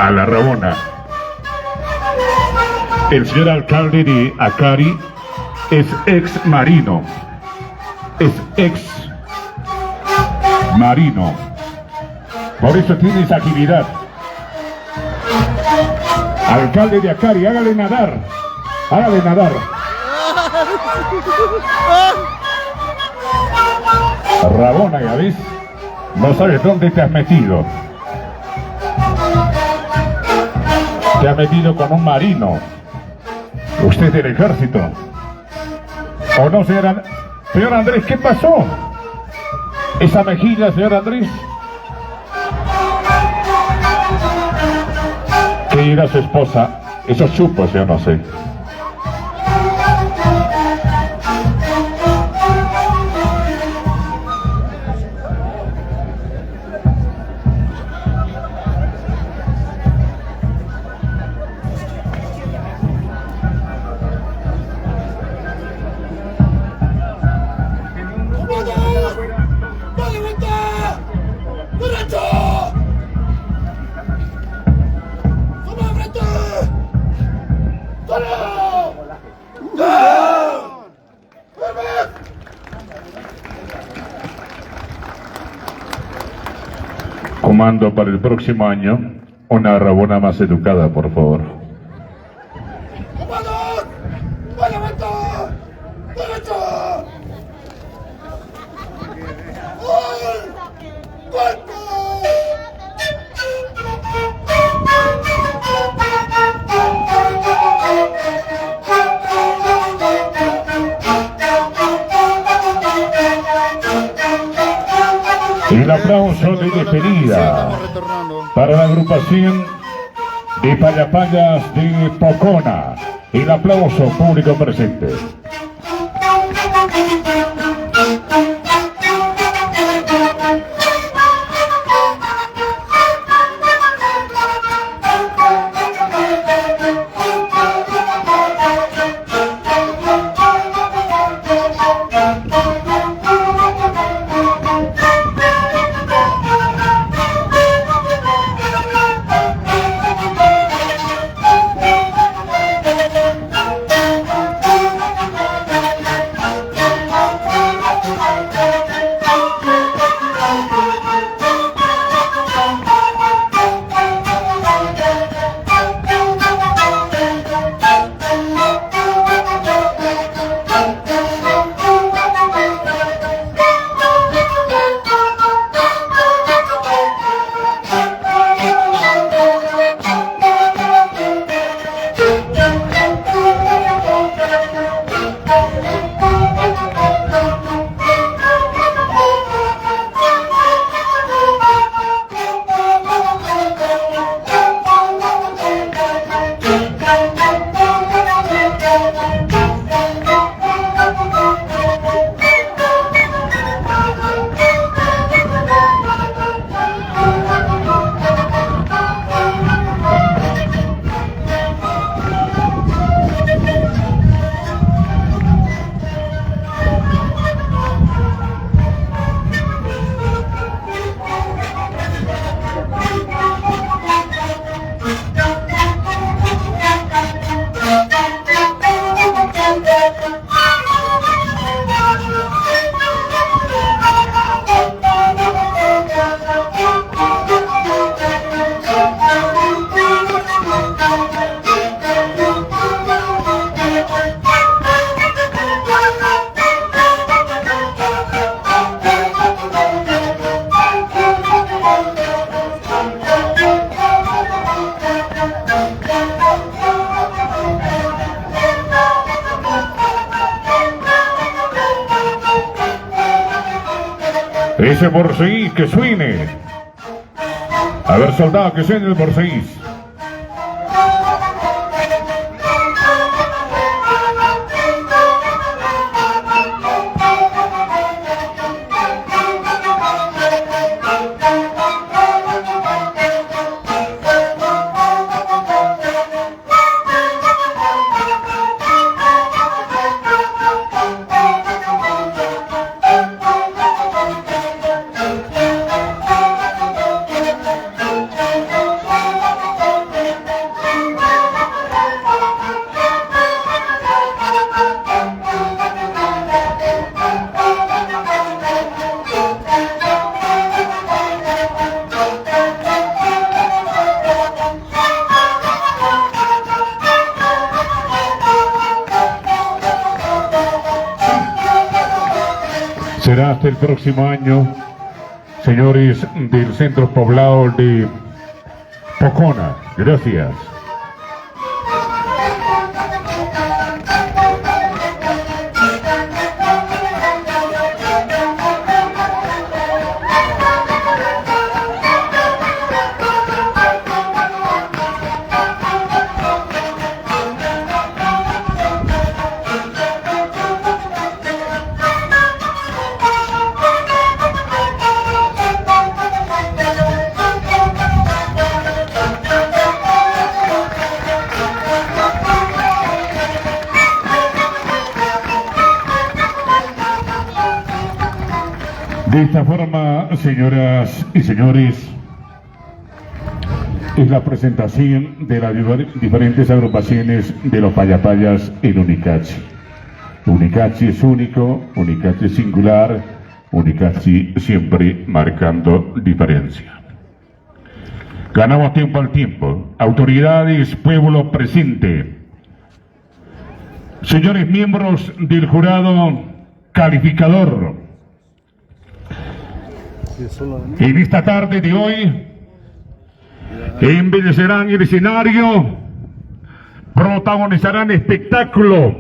A la Rabona. El señor alcalde de Acari es ex marino. Es ex marino. Por eso tiene esa actividad. Alcalde de Acari, hágale nadar. Hágale nadar. Rabona, ya ves. No sabes dónde te has metido. Te has metido con un marino. Usted es del ejército. ¿O no, señor Andrés? ¿Qué pasó? ¿Esa mejilla, señor Andrés? ¿Qué era su esposa? Esos chupos, yo no sé. Comando para el próximo año, una Rabona más educada, por favor. ¡Comando! ¡Parlamento! ¡Derecho! ¡Cuerpo! El aplauso de despedida para la agrupación de Payapayas de Pocona. El aplauso público presente. Ese borceguís que suene. A ver, soldado, que suene el borceguís. el próximo año, señores del centro poblado de Pocona. Gracias. De esta forma, señoras y señores, es la presentación de las diferentes agrupaciones de los Payapayas en Unicachi. Unicachi es único, Unicachi es singular, Unicachi siempre marcando diferencia. Ganamos tiempo al tiempo. Autoridades, pueblo presente. Señores miembros del jurado calificador, en esta tarde de hoy embellecerán el escenario, protagonizarán espectáculo,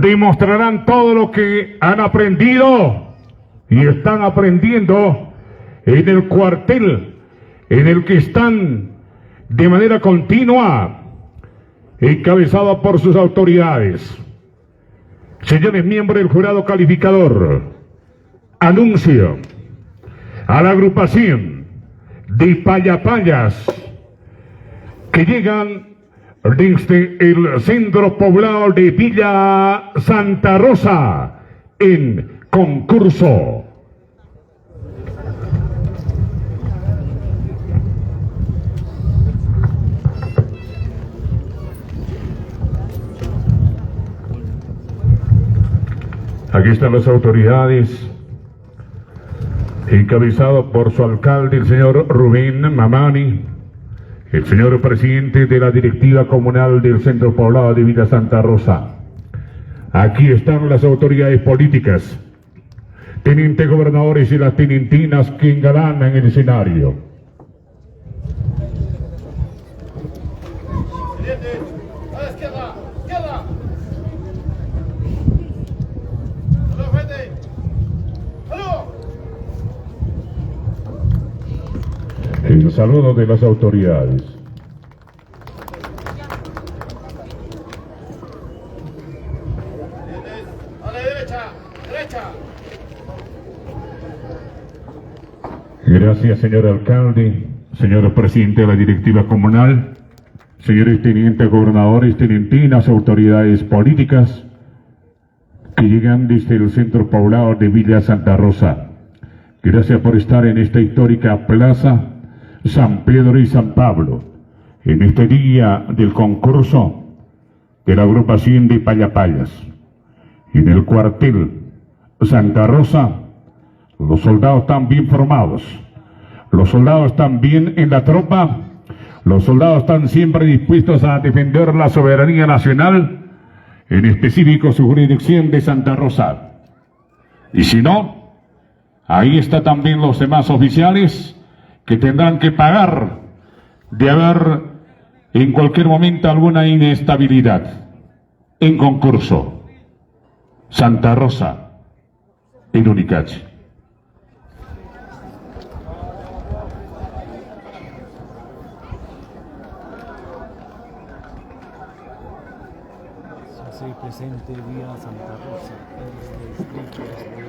demostrarán todo lo que han aprendido y están aprendiendo en el cuartel en el que están de manera continua, encabezado por sus autoridades. Señores miembros del jurado calificador, anuncio a la agrupación de Payapayas que llegan desde el centro poblado de Villa Santa Rosa en concurso. Aquí están las autoridades, encabezado por su alcalde, el señor Rubén Mamani, el señor presidente de la directiva comunal del centro poblado de Villa Santa Rosa. Aquí están las autoridades políticas, teniente gobernadores y las tenentinas que engalanan el escenario. A la izquierda, izquierda. El saludo de las autoridades. A la derecha, derecha. Gracias, señor alcalde, señor presidente de la directiva comunal, señores tenientes gobernadores, tenentinas, autoridades políticas que llegan desde el centro poblado de Villa Santa Rosa. Gracias por estar en esta histórica plaza San Pedro y San Pablo, en este día del concurso de la agrupación de Payapayas. En el cuartel Santa Rosa, los soldados están bien formados, los soldados están bien en la tropa, los soldados están siempre dispuestos a defender la soberanía nacional, en específico su jurisdicción de Santa Rosa. Y si no, ahí está también los demás oficiales que tendrán que pagar de haber en cualquier momento alguna inestabilidad. En concurso, Santa Rosa, en Unicachi. Se presente vía Santa Rosa, en este distrito de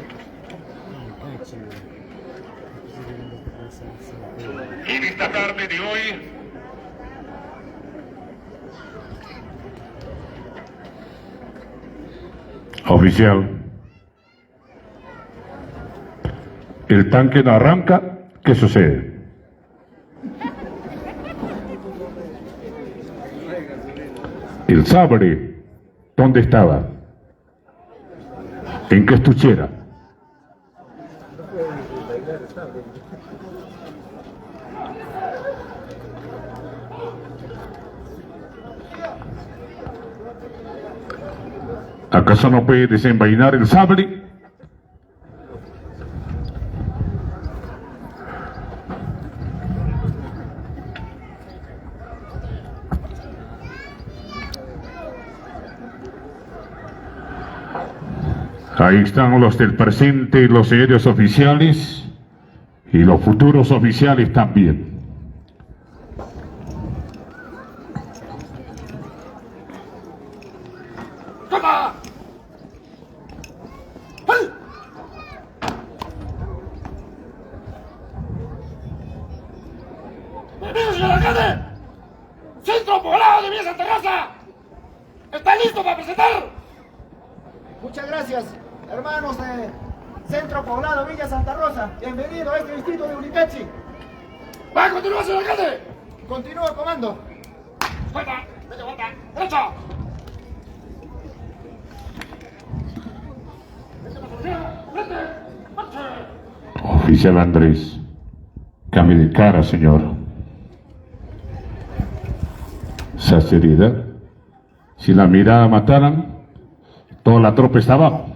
Unicachi. En esta tarde de hoy, oficial, el tanque no arranca, ¿qué sucede? El sable, ¿dónde estaba? ¿En qué estuchera? ¿Acaso no puede desenvainar el sable? Ahí están los del presente, los señores oficiales y los futuros oficiales también. ¡Toma! ¡Hey! ¡Bienvenidos, señor alcalde! ¡Centro Poblado de Villa Santa Rosa! ¡Está listo para presentar! Muchas gracias, hermanos de Centro Poblado Villa Santa Rosa. Bienvenido a este distrito de Uricachi. ¡Va a continuar, señor alcalde! Continúa, comando. ¡Vuelta! ¡Media vuelta! ¡Derecha! Oficial Andrés, cambie de cara, señor. Esa seriedad. Si la mirada mataran, toda la tropa está abajo.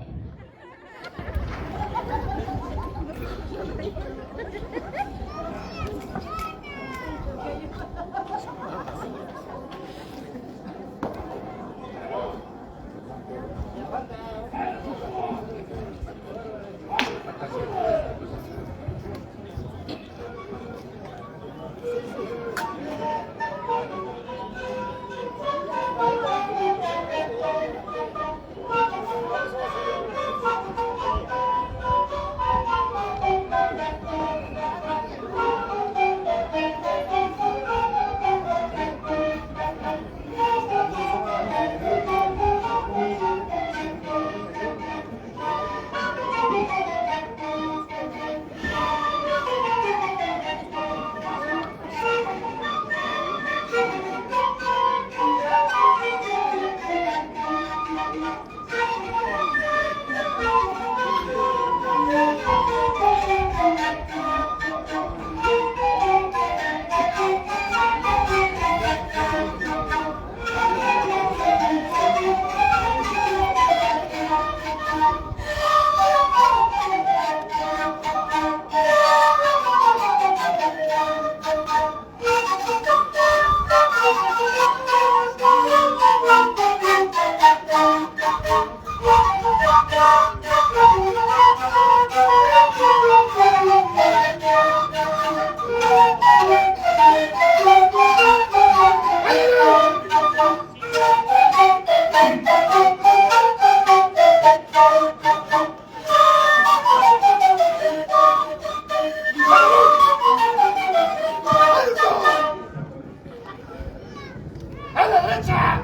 ¡A la derecha!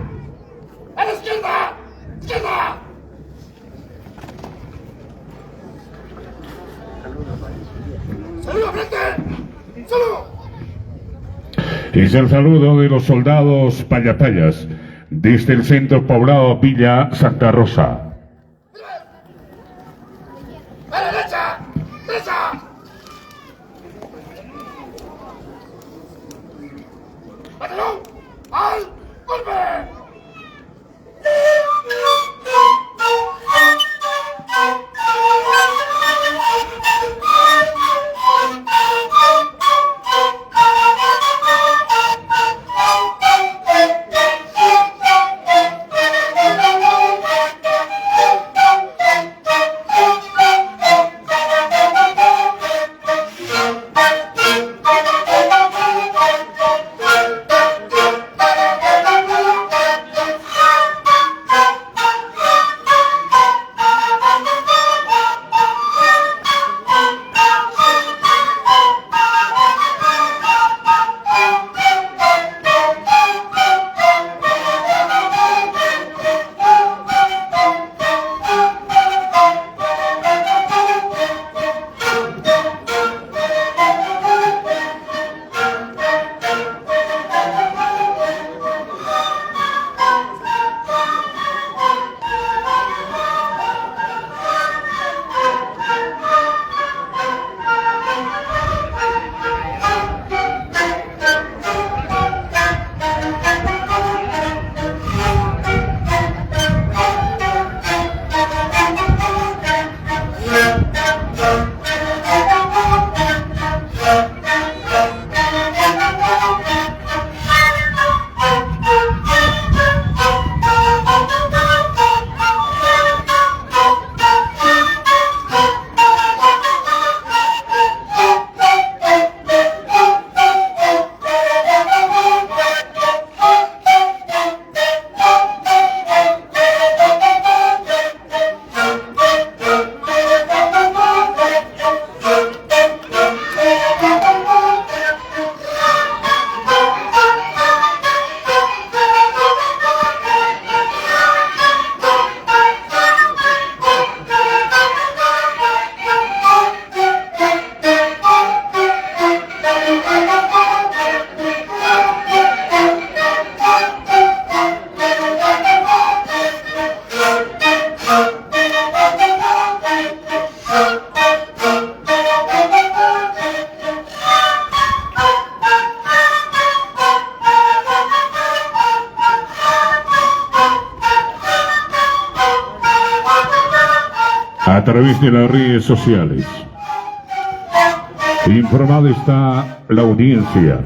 ¡A la izquierda! ¡Izquierda! ¡Saludo a frente! ¡Saludo! Es el saludo de los soldados payatayas desde el centro poblado Villa Santa Rosa. ¡A la derecha! ¡Derecha! ¡Batallón! ¡Al golpe! a través de las redes sociales. Informada está la audiencia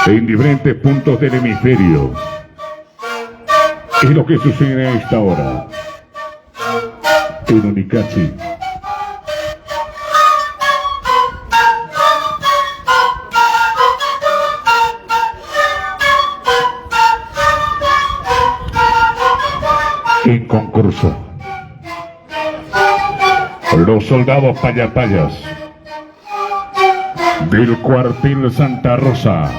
en diferentes puntos del hemisferio. Es lo que sucede a esta hora en Unicachi. En concurso, los soldados payapayas del cuartel Santa Rosa.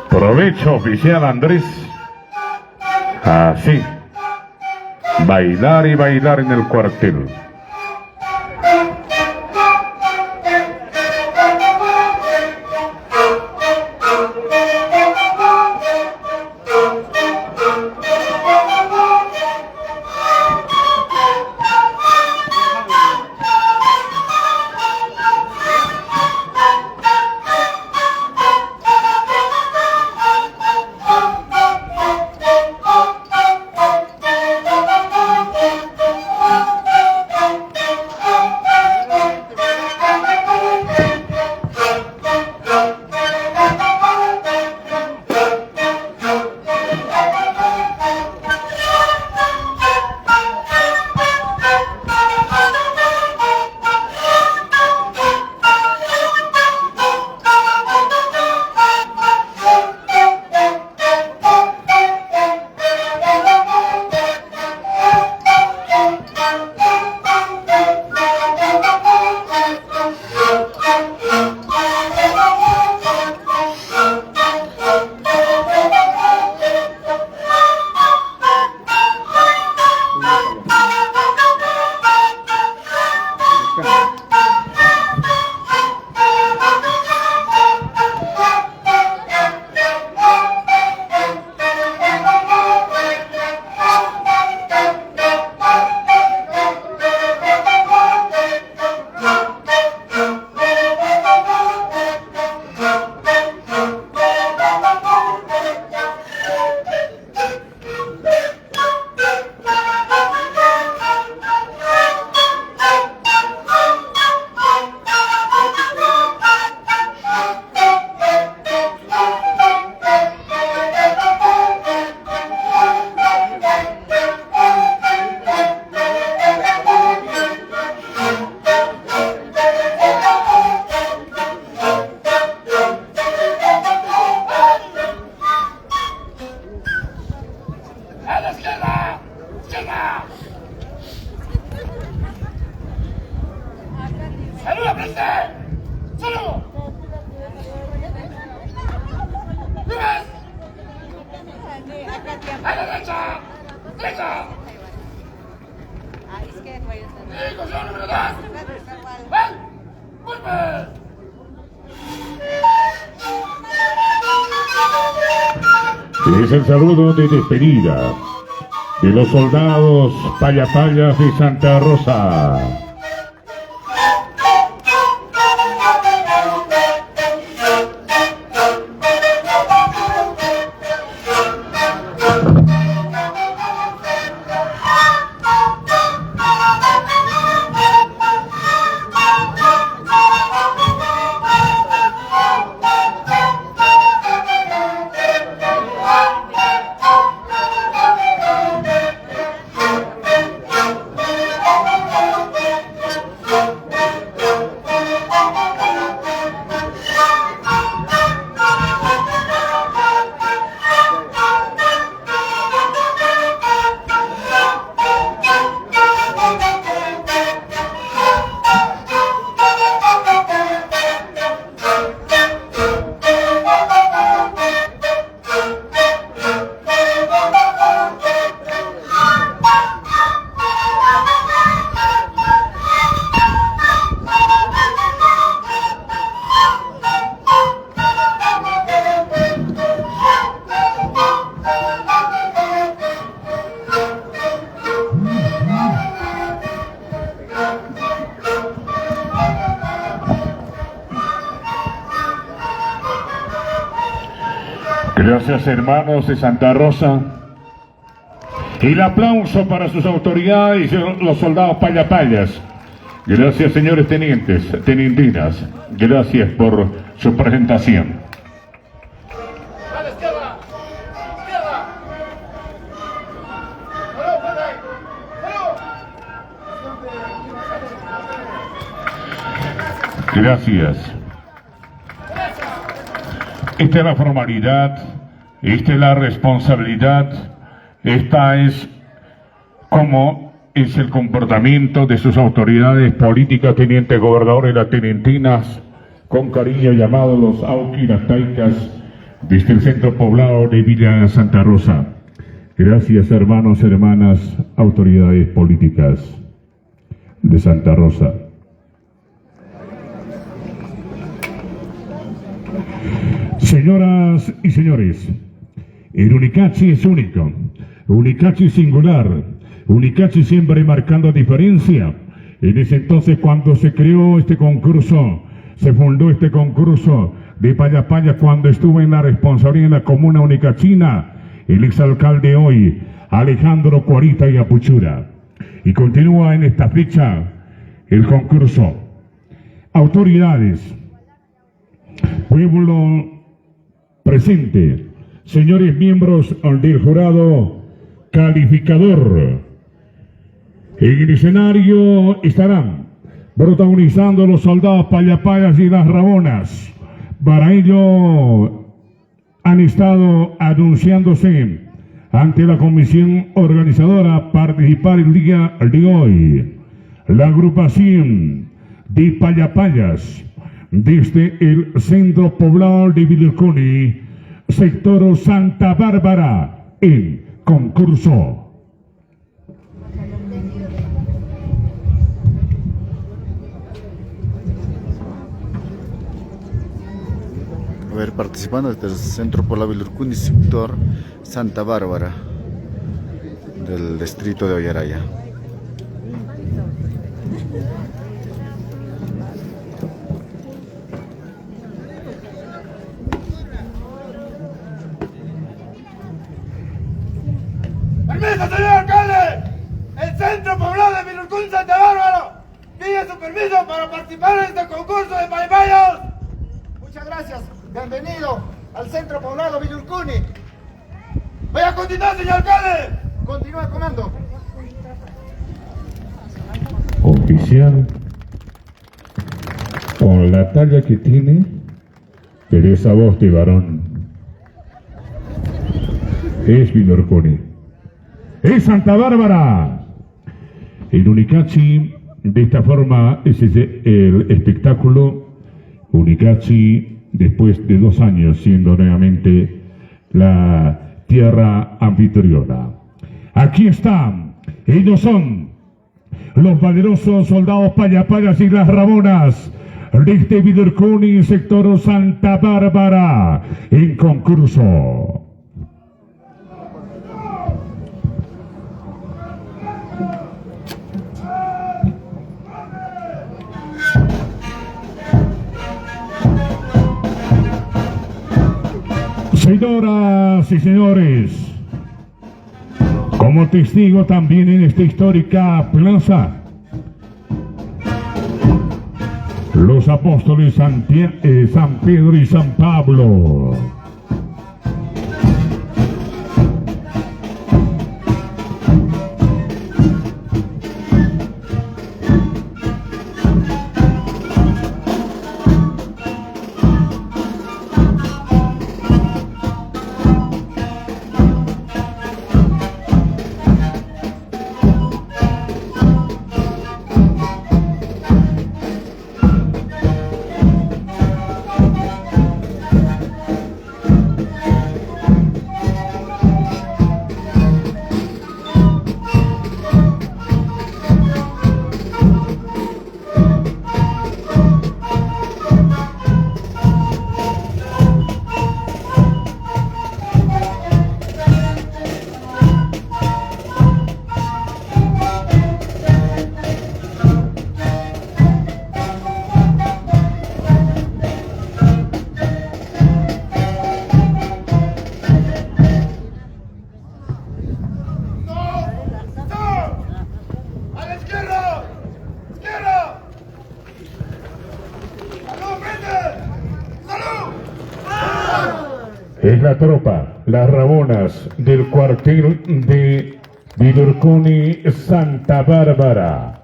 Provecho, oficial Andrés. Así. Bailar y bailar en el cuartel. ¡Saluda, frente! ¡Saludo! ¡Vives! ¡A la derecha! ¡Derecha! ¡Y cocción número 2! ¡Ven! ¡Vuelve! Es el saludo de despedida de los soldados payapayas de Santa Rosa. Gracias, hermanos de Santa Rosa. El aplauso para sus autoridades y los soldados payapayas. Gracias, señores tenientes, tenentinas. Gracias por su presentación. ¡A la izquierda! ¡Izquierda! Gracias. Esta es la formalidad, esta es la responsabilidad, esta es como es el comportamiento de sus autoridades políticas, teniente gobernador y las tenentinas, con cariño llamados los auquirataicas, desde el centro poblado de Villa Santa Rosa. Gracias, hermanos, hermanas, autoridades políticas de Santa Rosa. Señoras y señores, el Unicachi es único, Unicachi singular, Unicachi siempre marcando diferencia. En ese entonces, cuando se creó este concurso, se fundó este concurso de Payapaya, cuando estuvo en la responsabilidad en la comuna unicachina, el exalcalde hoy, Alejandro Cuarita y Apuchura. Y continúa en esta fecha el concurso. Autoridades, pueblo presente, señores miembros del jurado calificador. En el escenario estarán protagonizando los soldados payapayas y las rabonas. Para ello han estado anunciándose ante la comisión organizadora participar el día de hoy la agrupación de payapayas desde el centro poblado de Villarcuni, sector Santa Bárbara, en concurso. A ver, participando desde el centro poblado de Villarcuni, sector Santa Bárbara, del distrito de Ollaraya. ¡Permiso, señor alcalde! El centro poblado de Villarcuni, Santa Bárbara pide su permiso para participar en este concurso de payapayas. Muchas gracias. Bienvenido al centro poblado Villarcuni. Voy a continuar, señor alcalde. Continúa, comando. Oficial, con la talla que tiene, pero esa voz de varón, es Villarcuni, es Santa Bárbara. El Unicachi, de esta forma, es el espectáculo. Unicachi, después de 2 años siendo nuevamente la tierra anfitriona. Aquí están, ellos son los valerosos soldados payapayas y las rabonas desde Villarcuni, sector Santa Bárbara, en concurso. Señoras y señores, como testigo también en esta histórica plaza, los apóstoles San Pedro y San Pablo. Es la tropa, las rabonas del cuartel de Vilurcuni, Santa Bárbara.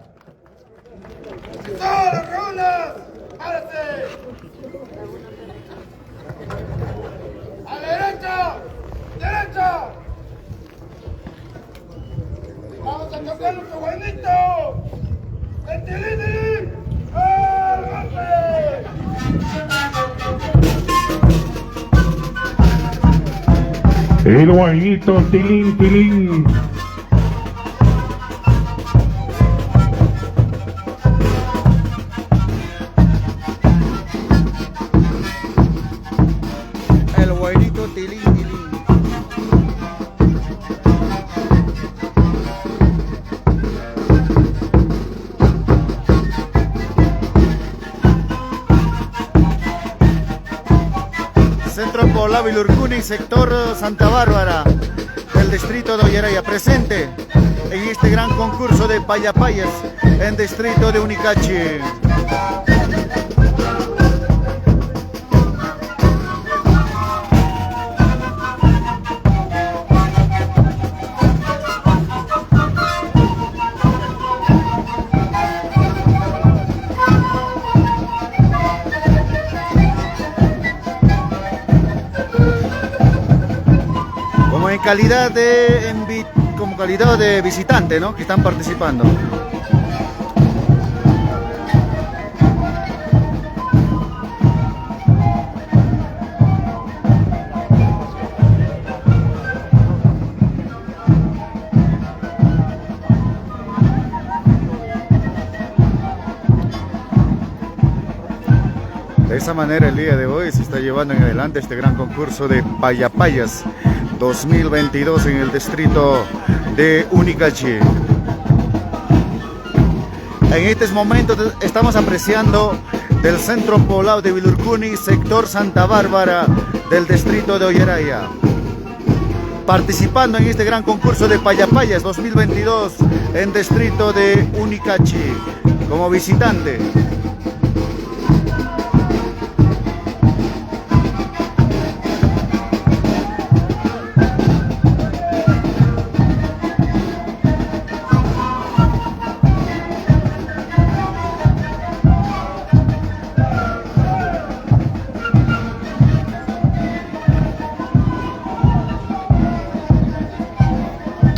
¡Todas las rondas! ¡Párate! ¡A la derecha! ¡Derecha! ¡Vamos a tocar nuestro guainito! ¡Ventilín! ¡al golpe! El guainito, tilín, tilín. El guainito tilín, tilín. Centro Poblado Vilurcuni, sector Santa Bárbara, del distrito de Ollaraya, presente en este gran concurso de payapayas en distrito de Unicachi. Como calidad de visitante, ¿no? Que están participando. De esa manera el día de hoy se está llevando en adelante este gran concurso de payapayas 2022 en el distrito de Unicachi. En estos momentos estamos apreciando del centro poblado de Vilurcuni, sector Santa Bárbara del distrito de Ollaraya, participando en este gran concurso de payapayas 2022 en distrito de Unicachi como visitante.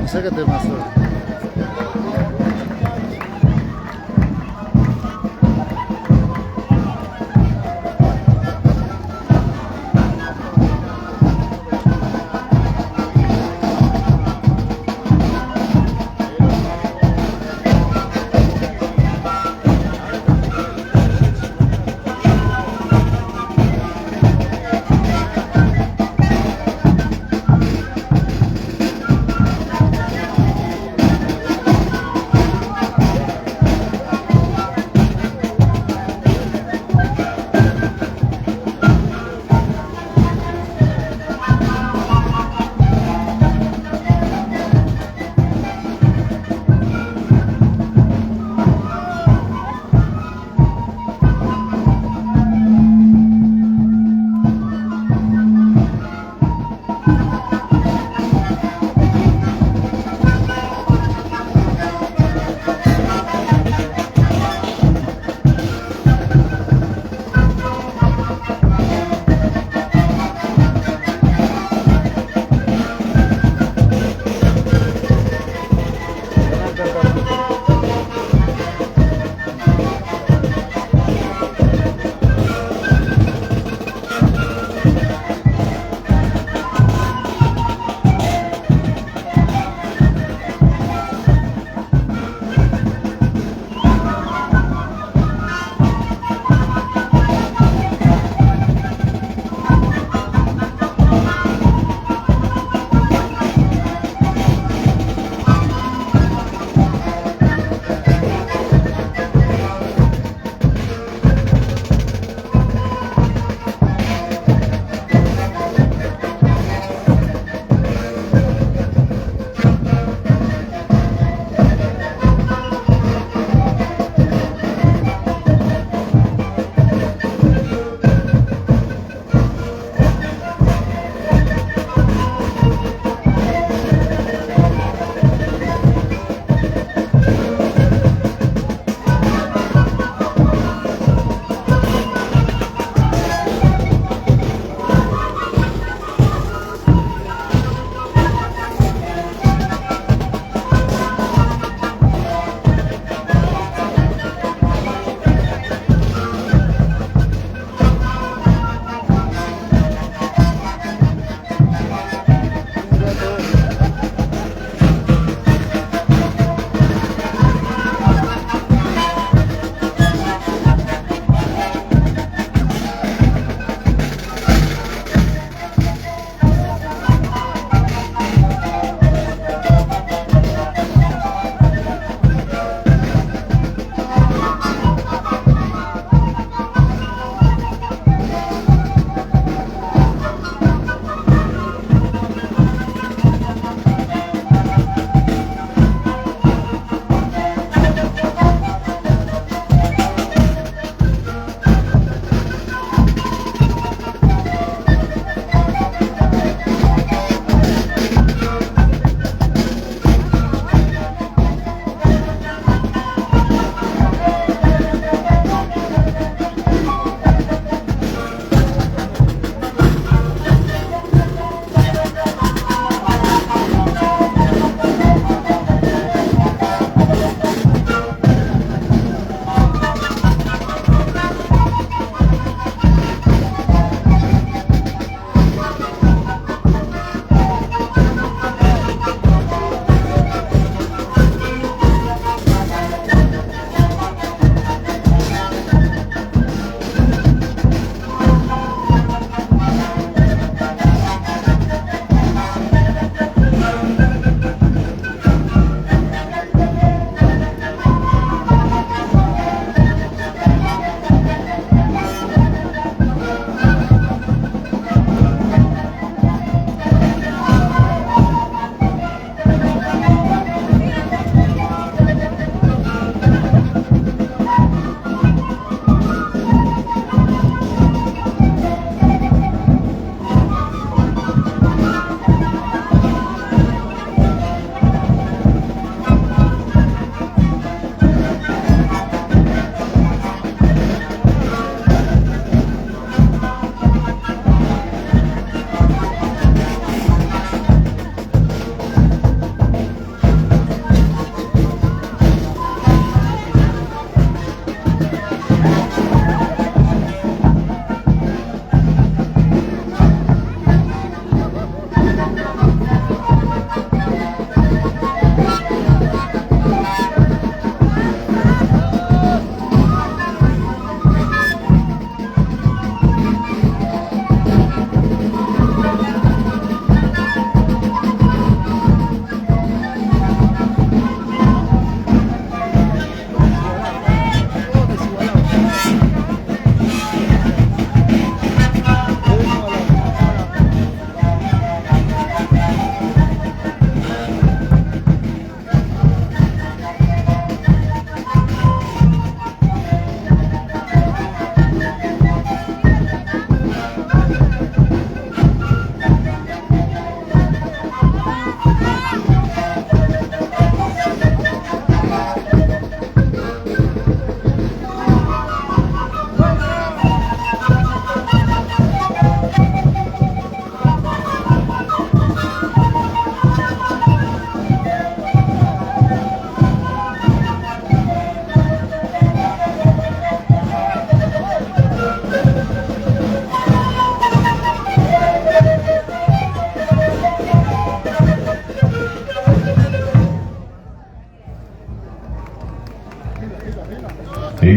Acércate más.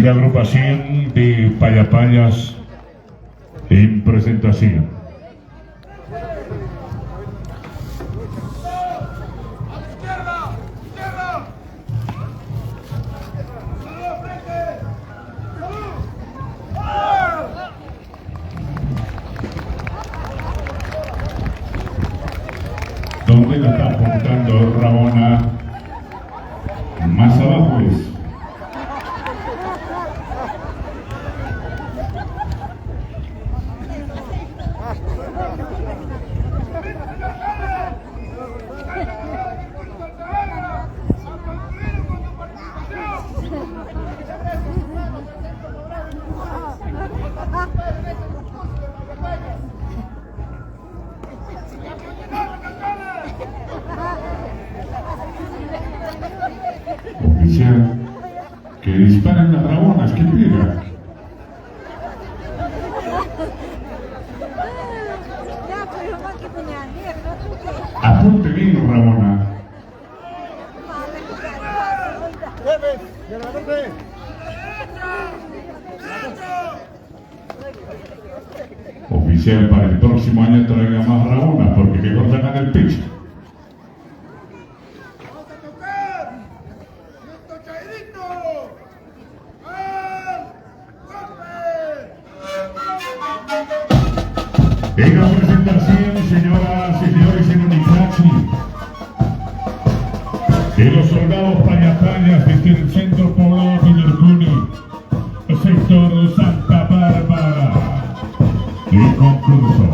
la agrupación de Payapayas en presentación. ¿Dónde la está apuntando Rabona? Más abajo es. Oficial, que disparen las rabonas, que pega. Apunte bien, Rabona. Oficial, para el próximo año traiga más rabonas, porque mejor sacan el pecho. En la presentación, señoras y señores, en Unicachi, de los soldados Payapayas desde el centro poblado Villarcuni, sector Santa Bárbara, el concurso.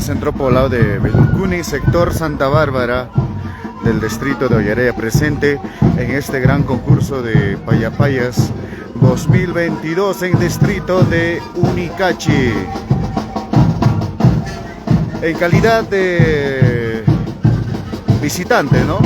Centro Poblado de Vilurcuni, sector Santa Bárbara del distrito de Ollaraya, presente en este gran concurso de Payapayas 2022 en distrito de Unicachi. En calidad de visitante, ¿no?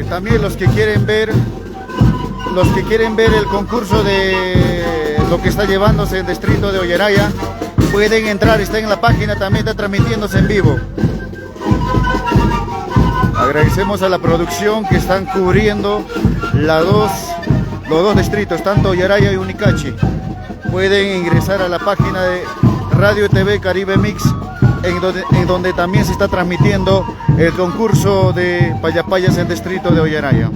También los que quieren ver el concurso de lo que está llevándose en el distrito de Ollaraya, pueden entrar, está en la página, también está transmitiéndose en vivo. Agradecemos a la producción que están cubriendo los dos distritos, tanto Ollaraya y Unicachi. Pueden ingresar a la página de Radio TV Caribe Mix, en donde también se está transmitiendo el concurso de Payapayas en el distrito de Ollaraya.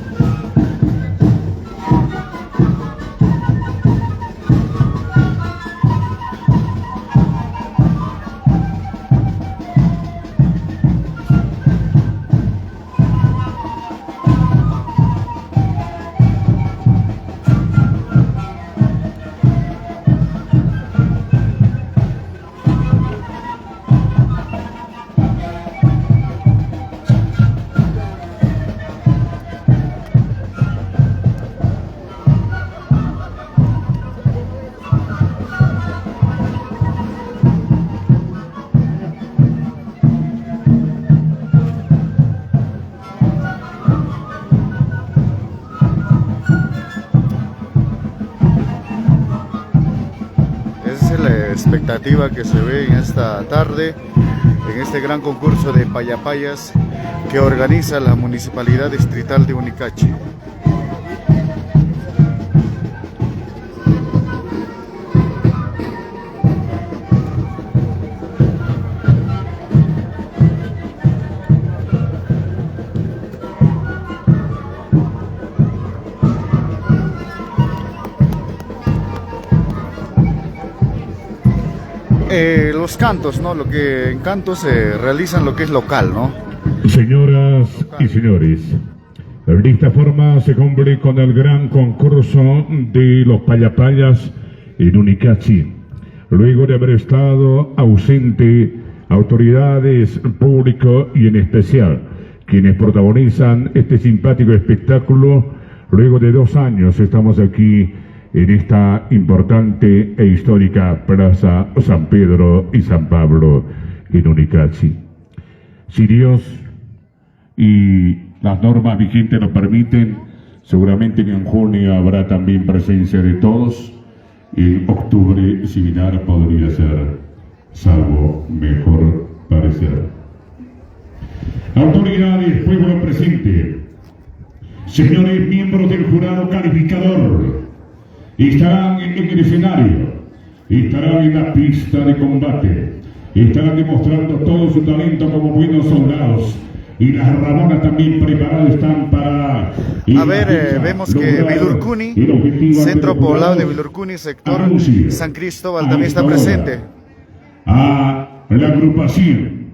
Expectativa que se ve en esta tarde en este gran concurso de Payapayas que organiza la Municipalidad Distrital de Unicachi. Los cantos, ¿no? Lo que en cantos se realizan lo que es local, ¿no? Señoras y señores, de esta forma se cumple con el gran concurso de los Payapayas en Unicachi. Luego de haber estado ausente autoridades, público y en especial quienes protagonizan este simpático espectáculo, luego de 2 años estamos aquí en esta importante e histórica Plaza San Pedro y San Pablo en Unicachi. Si Dios y las normas vigentes nos permiten, seguramente que en junio habrá también presencia de todos. En octubre similar podría ser, salvo mejor parecer. Autoridades, pueblo presente, señores miembros del jurado calificador, estarán en el escenario, estarán en la pista de combate, estarán demostrando todo su talento como buenos soldados, y las rabonas también preparadas están para... A ver, vemos que Vilurcuni, Centro Poblado de Vilurcuni, sector San Cristóbal, también está presente. A la agrupación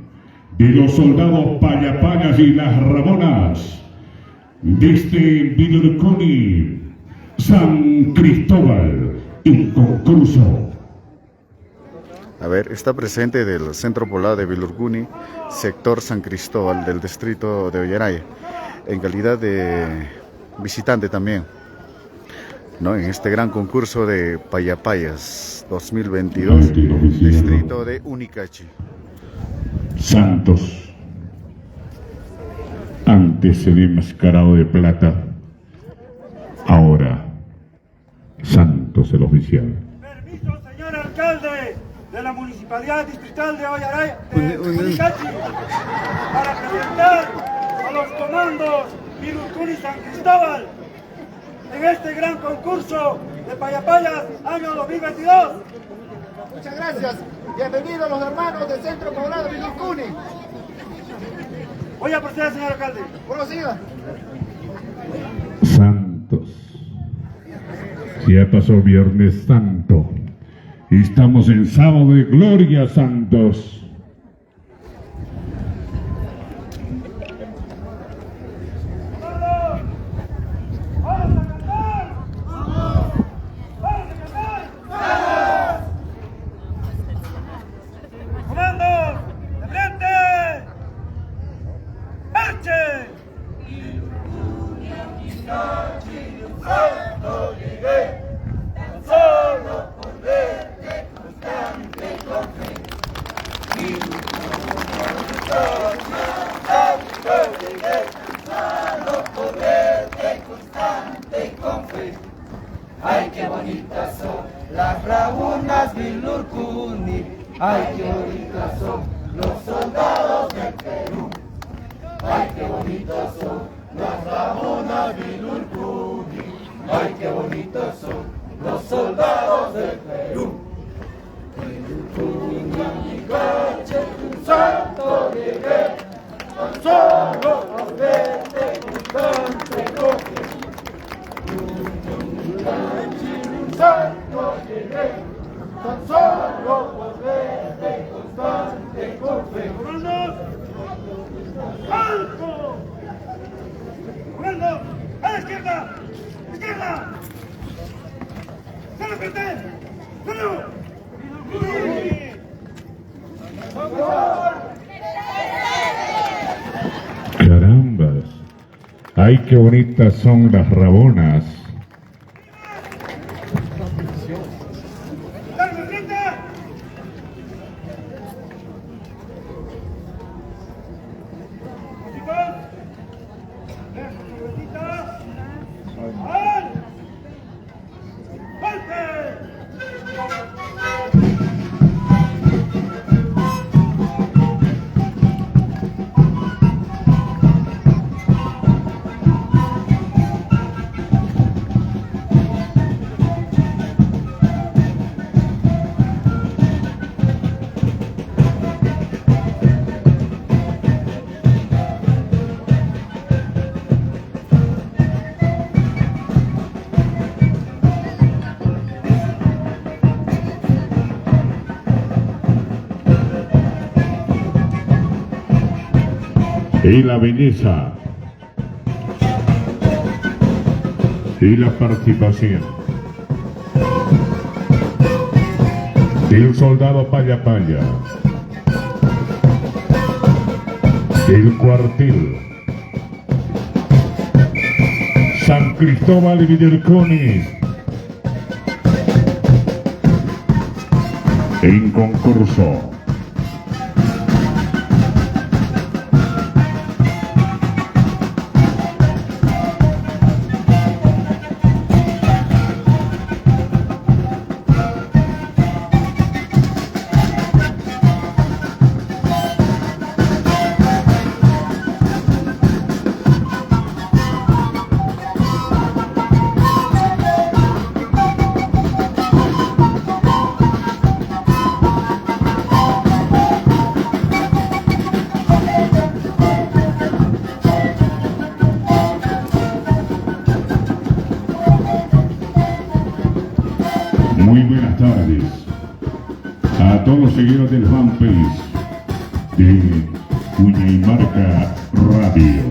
de los soldados Payapayas y las rabonas desde Vilurcuni, San Cristóbal, en concurso. A ver, está presente del Centro Poblado de Vilurcuni, sector San Cristóbal del distrito de Ollaraya, en calidad de visitante también, ¿no? En este gran concurso de Payapayas 2022, distrito de Unicachi. Santos, antes el enmascarado de plata, ahora Santos el oficial. Permiso, señor alcalde de la Municipalidad Distrital de Ollaraya, de Unicachi, para presentar a los comandos Vilurcuni San Cristóbal en este gran concurso de Payapayas año 2022. Muchas gracias. Bienvenidos los hermanos del Centro Poblado Vilurcuni. Voy a proceder, señor alcalde. Prosiga. Santos. Ya pasó Viernes Santo. Estamos en sábado de gloria, santos. Ay, qué bonitas son las rabunas Vilurcuni. Ay, qué bonitas son los soldados del Perú. Ay, qué bonitas son las rabunas Vilurcuni. Ay, qué bonitas son los soldados del Perú. Un santo llegué, tan solo por verte constante coge. Un santo llegué, tan solo por verte constante coge. ¡Comandos! ¡Alto! ¡Comandos! ¡A la izquierda! ¡Izquierda! ¡Solo frente! ¡Solo! Carambas. Ay, qué bonitas son las rabonas. ¡Darme frente! Chicos, dejen su vueltita. ¡Al! ¡Golpe! Y la belleza y la participación del soldado Paya Paya, el cuartel San Cristóbal y Vilurcuni en concurso. Muy buenas tardes a todos los seguidores del fanpage de Cuña y Marca Radio.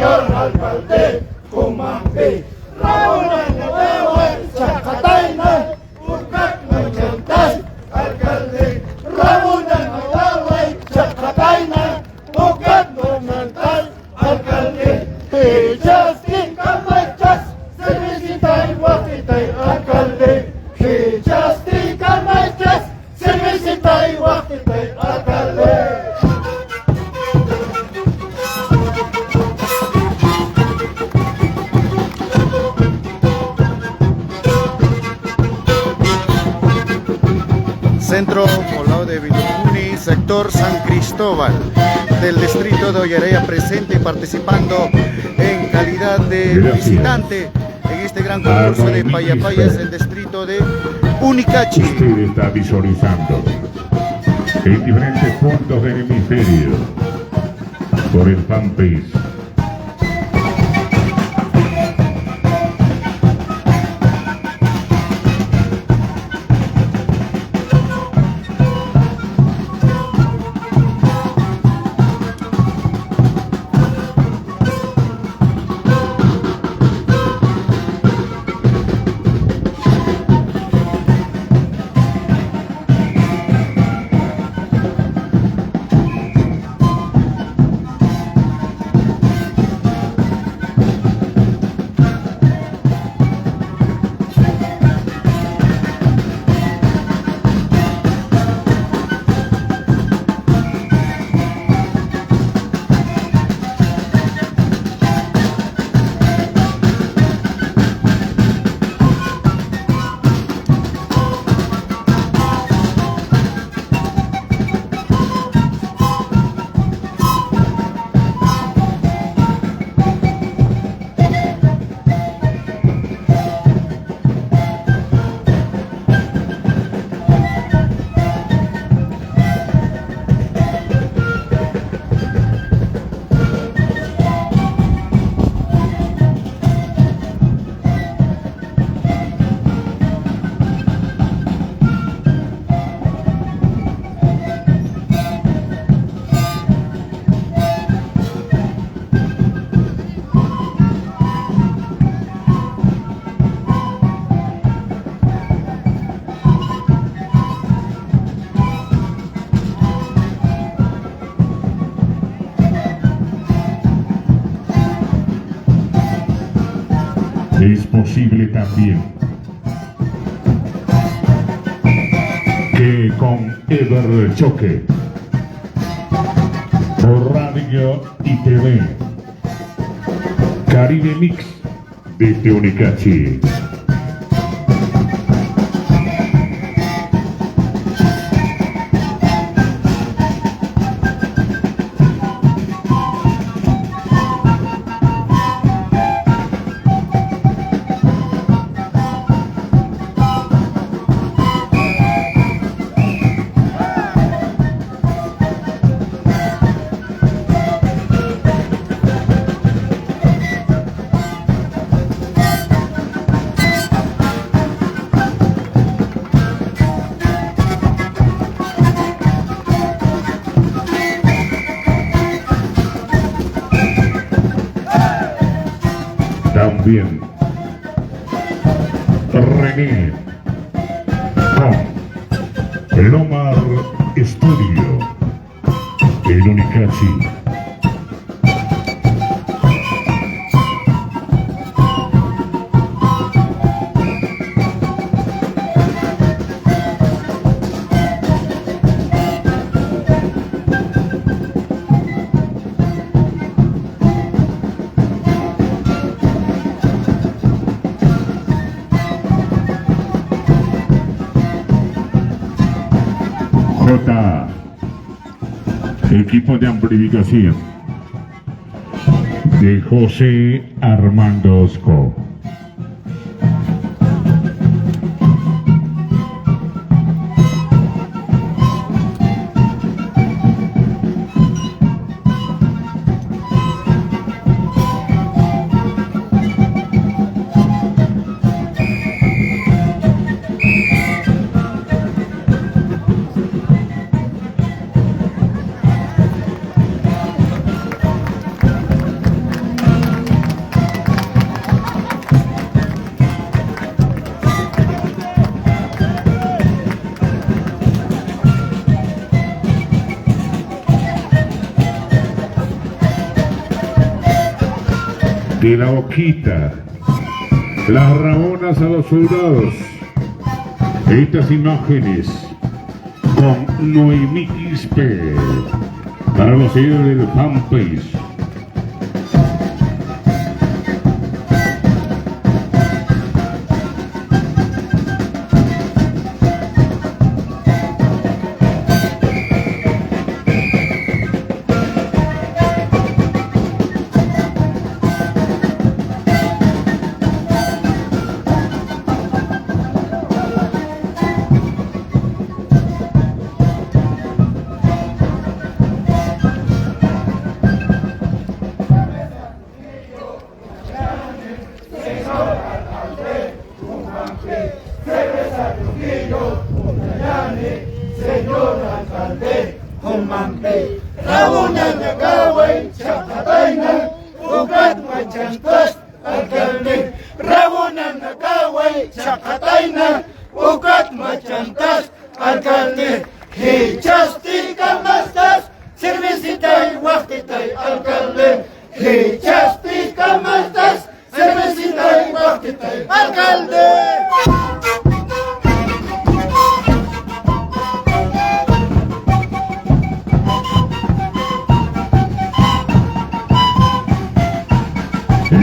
señor alcalde, Kumampi, Ramona Nuevo, Chacataina, Ucacnoyantas, alcalde, Ramona Nuevo, Chacataina, Ucacnoyantas, alcalde, Justin Camachas, Servicita y Guajita y alcalde, Justin Camachas, Servicita y Guajita y alcalde. Centro Poblado de Vilurcuni, sector San Cristóbal, del distrito de Ollaraya, presente y participando en calidad de visitante en este gran concurso de Payapayas, el distrito de Unicachi. Usted está visualizando en diferentes puntos del hemisferio por el fanpage. Es posible también que con Ever Choque por radio y TV Caribe Mix desde Unicachi. También René con el Omar Studio en Unicachi. Equipo de amplificación de José Armando Osco. de la boquita, las rabonas a los soldados. Estas imágenes con Noemí Quispe para los seguidores del fanpage.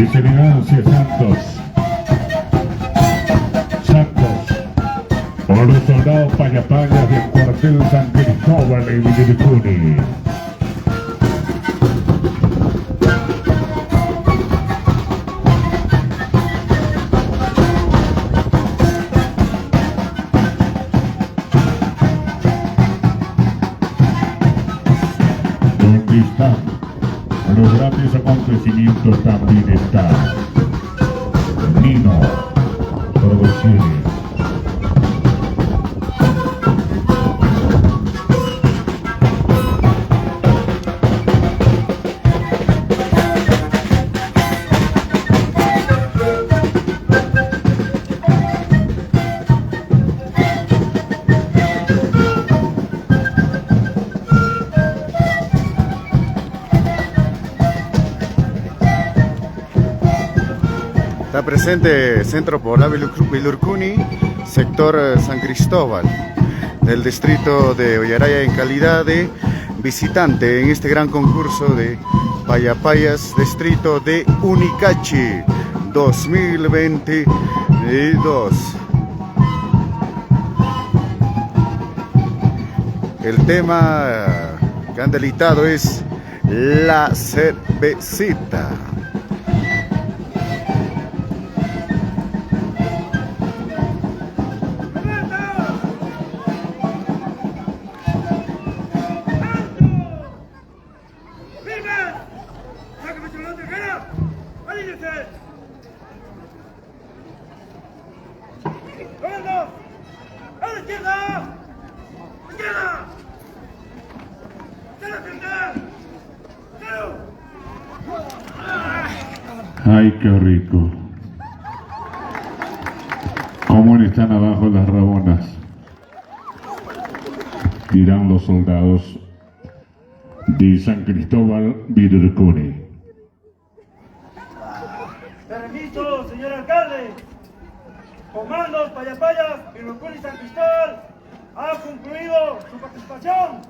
Excelencia Santos, por los soldados payapayas del cuartel San Cristóbal de Villaricuni. ¿Dónde están los grandes acontecimientos? También está Nino Producciones. Está presente Centro Poblado Vilurcuni, sector San Cristóbal, del distrito de Ollaraya, en calidad de visitante en este gran concurso de Payapayas, distrito de Unicachi 2022. El tema que han delitado es la cervecita. Ay, qué rico. ¿Cómo están abajo las rabonas? Dirán los soldados de San Cristóbal Vilurcuni. Permiso, señor alcalde. Comandos Payapayas, Vilurcuni, San Cristóbal ha concluido su participación.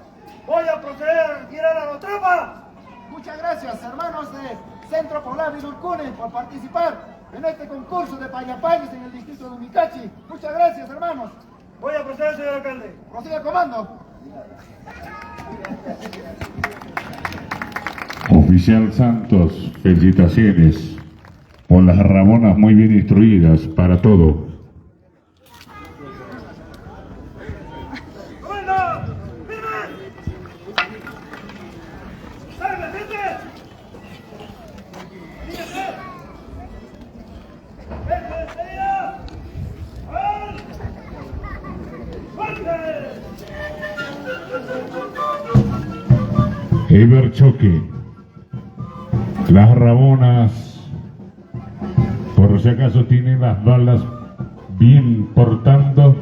Voy a proceder a retirar a la tropa. Muchas gracias, hermanos de Centro Poblado Vilurcuni, por participar en este concurso de Payapayas en el distrito de Unicachi. Muchas gracias, hermanos. Voy a proceder, señor alcalde. Prosiga, comando. Oficial Santos, felicitaciones por las rabonas muy bien instruidas para todo. ¡Comando! ¡Firme! ¡Salve, gente! ¡Fíjese! ¡Vente enseguida! ¡Al! ¡Fuerte! Eber Choque, las rabonas, por si acaso tienen las balas bien portando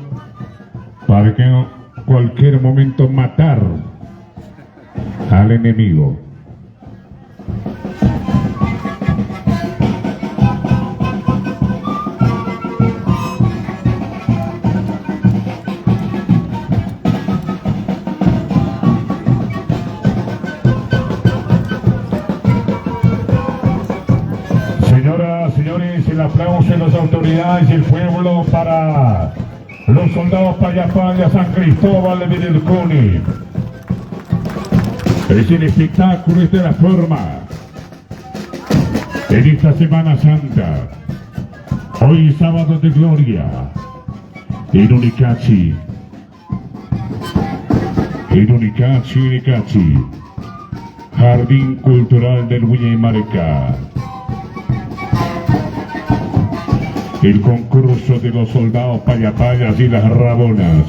para que en cualquier momento matar al enemigo. señores, el aplauso de las autoridades y el pueblo para los soldados Payapaya San Cristóbal de Vilurcuni. Es el espectáculo, es de la forma. En esta Semana Santa, hoy sábado de gloria, en Unicachi, Jardín Cultural del Huiñaymarca. El concurso de los soldados Payapayas y las Rabonas.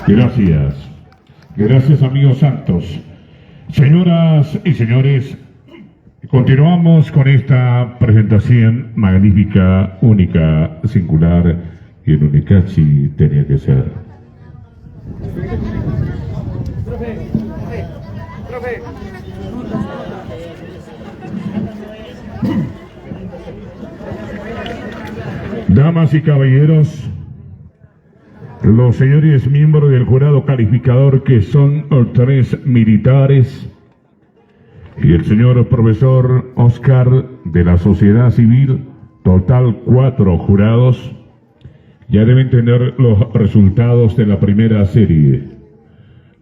Gracias. Gracias, amigos santos. Señoras y señores, continuamos con esta presentación magnífica, única, singular, y en Unicachi tenía que ser. Damas y caballeros, los señores miembros del jurado calificador, que son 3 militares, y el señor profesor Oscar de la Sociedad Civil, total 4 jurados, ya deben tener los resultados de la primera serie,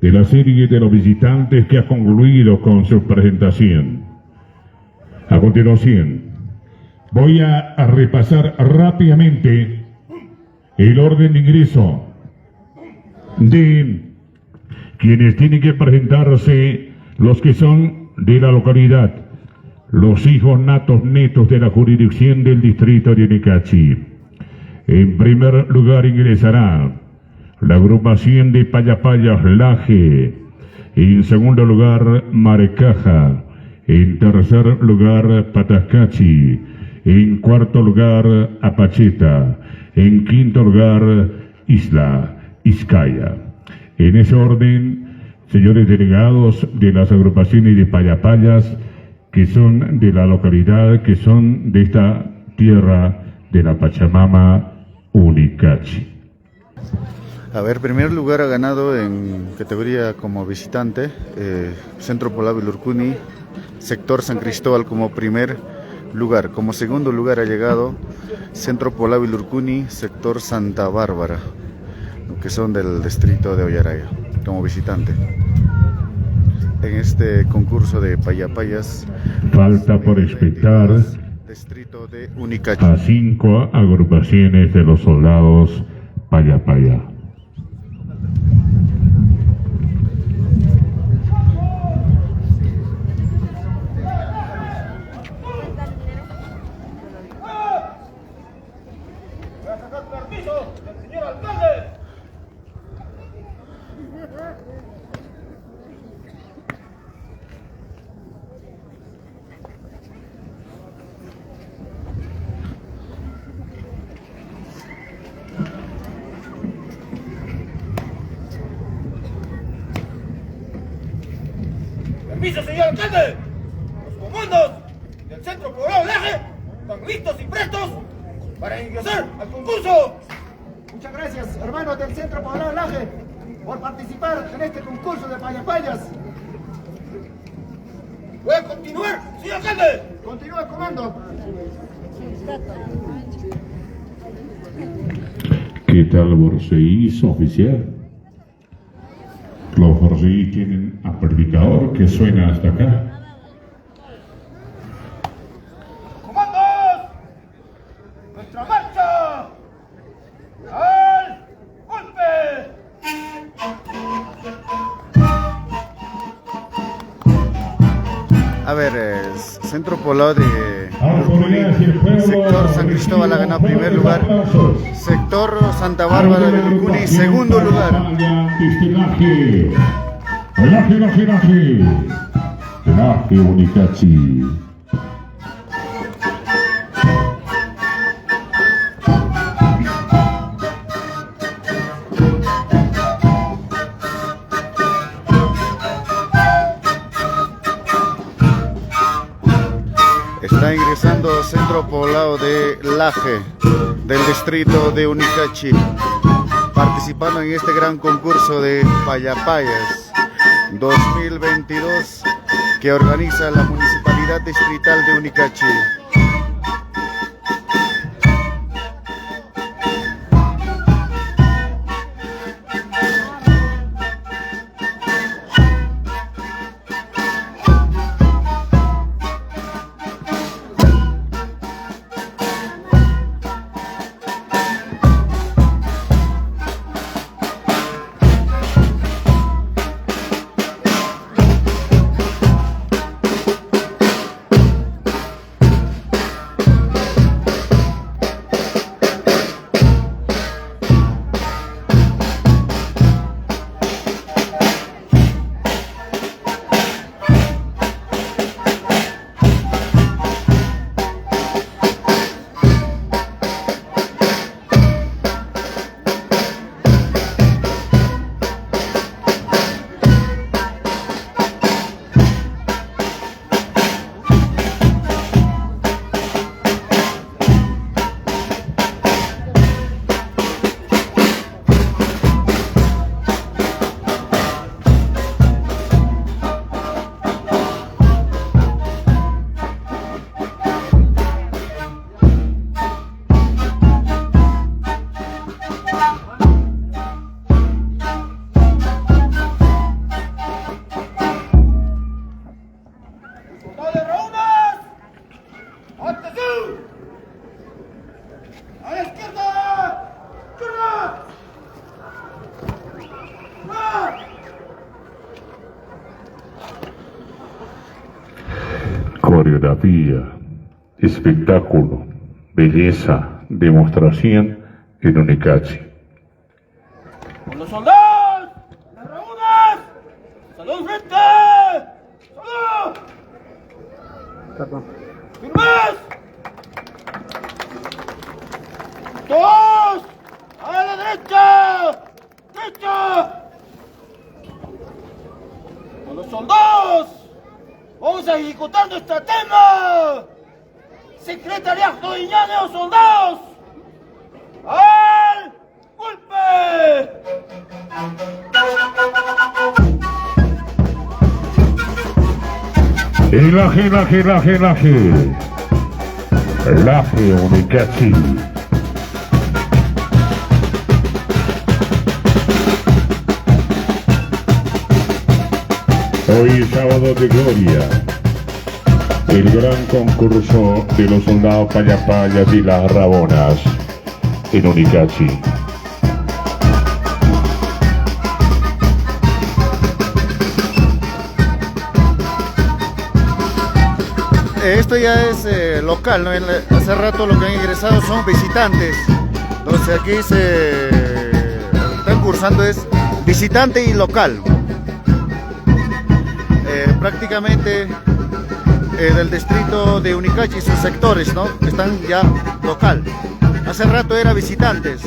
de la serie de los visitantes que ha concluido con su presentación. A continuación, voy a repasar rápidamente el orden de ingreso de quienes tienen que presentarse, los que son de la localidad, los hijos natos netos de la jurisdicción del distrito de Unicachi. En primer lugar ingresará la agrupación de Payapayas Laje, en segundo lugar Marcaja, en tercer lugar Patascachi, en cuarto lugar Apacheta, en quinto lugar Isla Izcaya. En ese orden, señores delegados de las agrupaciones de Payapayas, que son de la localidad, que son de esta tierra de la Pachamama, Unicachi. A ver, primer lugar ha ganado en categoría como visitante, Centro Poblado Vilurcuni, sector San Cristóbal como primer lugar. Como segundo lugar ha llegado Centro Poblado Vilurcuni, sector Santa Bárbara, que son del distrito de Ollaraya, como visitante. En este concurso de Payapayas falta por respetar distrito de Unicachi a 5 agrupaciones de los soldados Payapaya. Permiso, señor alcalde. Los comandos del Centro Poblado Laje están listos y prestos para ingresar al concurso. Muchas gracias, hermanos del Centro Poblado Laje, por participar en este concurso de Payapayas. Voy a continuar, señor alcalde. Continúa, comando. ¿Qué tal Borseís, oficial? Los Borseís tienen amplificador que suena hasta acá. ¡Comandos! ¡Nuestra marcha! ¡Al golpe! A ver, Centro Poblado de Vilurcuni, sector San Cristóbal ha ganado primer lugar, sector Santa Bárbara de Vilurcuni segundo lugar. Laje Unicachi. Está ingresando Centro Poblado de Laje, del distrito de Unicachi, participando en este gran concurso de Payapayas 2022 que organiza la Municipalidad Distrital de Unicachi. ¡A la izquierda! ¡Turno! ¡Va! Coreografía, espectáculo, belleza, demostración en Unicachi. ¡Con los soldados! ¡Las reúnas! ¡Salud frente! ¡Salud! ¡Firmes! ¡Todos! ¡A la derecha! ¡Derecha! ¡Con los soldados! ¡Vamos a ejecutar nuestra tema! ¡Secretariado de Iñanes, soldados! ¡Al golpe! Laje Unicachi. Hoy es sábado de gloria, el gran concurso de los soldados Payapayas y las Rabonas en Unicachi. Esto ya es local, ¿no? Hace rato lo que han ingresado son visitantes. Entonces aquí están cursando es visitante y local. Prácticamente del distrito de Unicachi y sus sectores, ¿no? Están ya local. Hace rato era visitantes.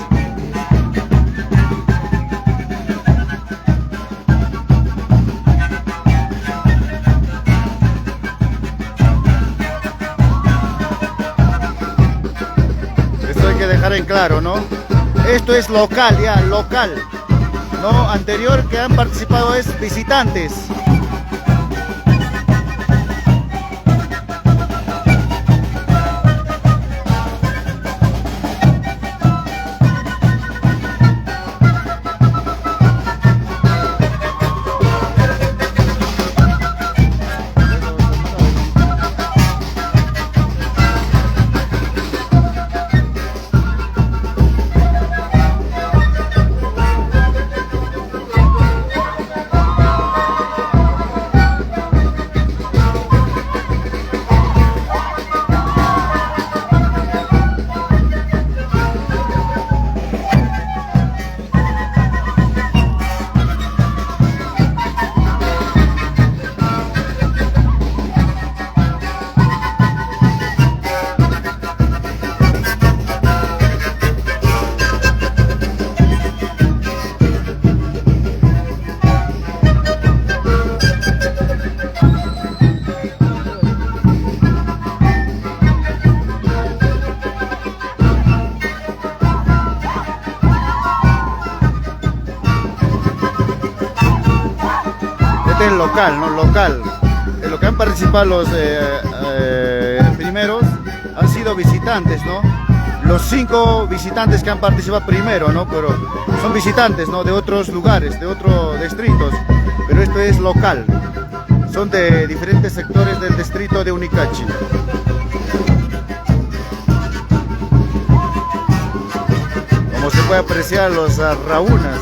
Esto hay que dejar en claro, ¿no? Esto es local, ya, local. No, anterior que han participado es visitantes. este es local, ¿no? Local. En lo que han participado los primeros han sido visitantes, ¿no? Los 5 visitantes que han participado primero, ¿no? Pero son visitantes, ¿no? De otros lugares, de otros distritos. Pero esto es local. Son de diferentes sectores del distrito de Unicachi. Como se puede apreciar, los raunas.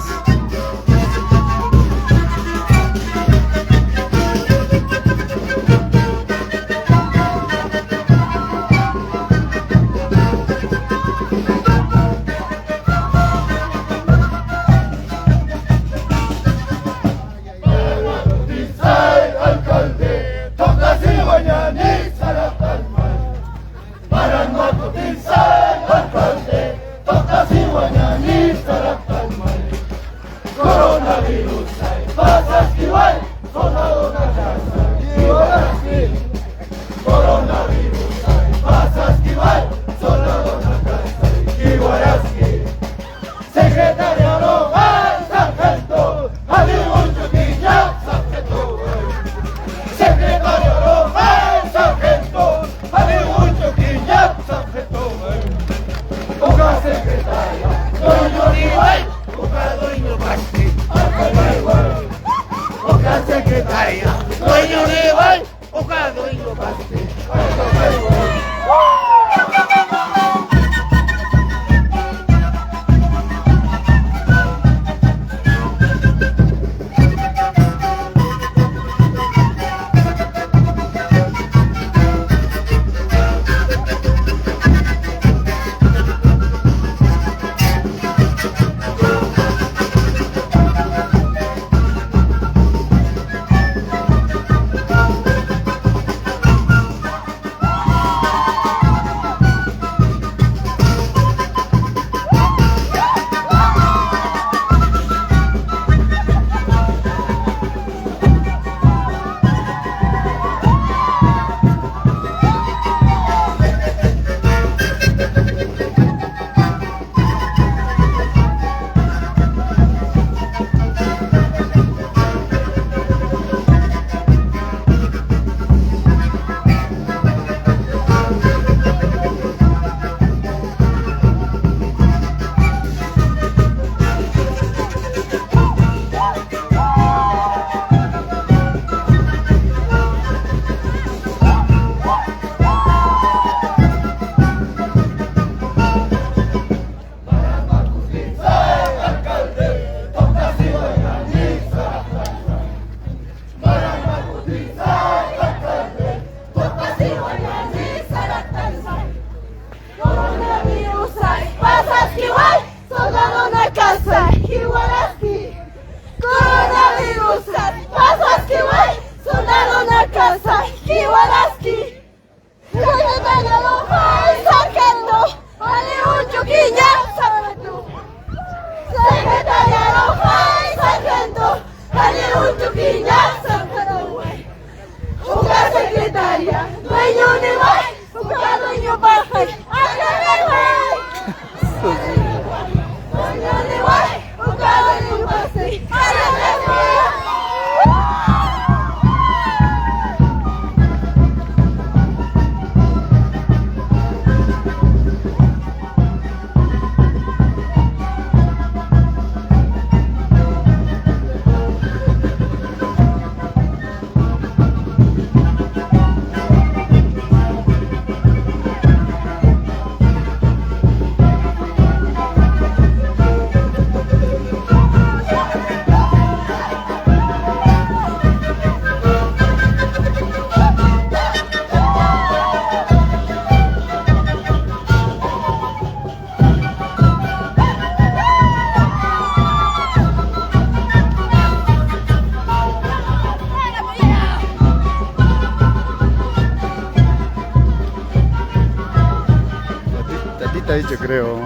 Yo creo.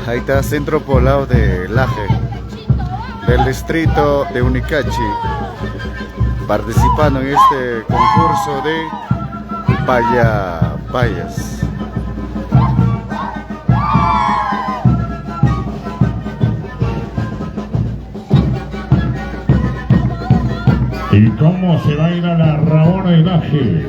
Ahí está Centro Poblado de Laje, del distrito de Unicachi, participando en este concurso de payapayas. ¿Y cómo se baila la Rabona y Laje?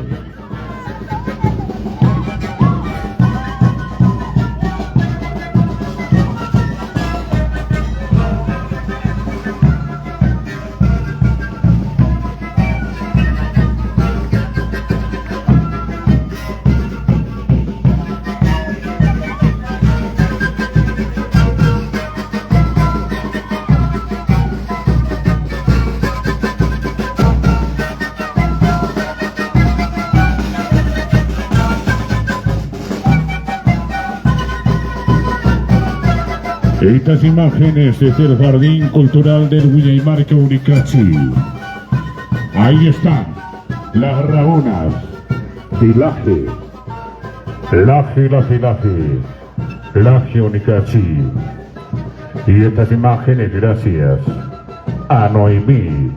Estas imágenes desde el Jardín Cultural del Huillaymarca Unicachi. Ahí están las Rabonas y Laje. Laje Unicachi. Y estas imágenes gracias a Noemí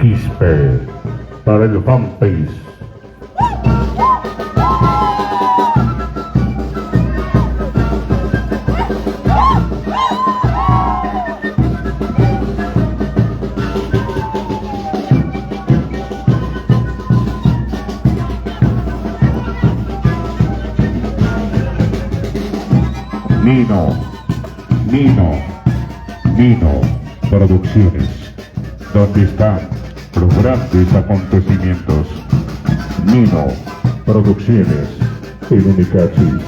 Quispe para el fanpage. Nino Producciones, donde están los grandes acontecimientos. Nino Producciones en Unicachi.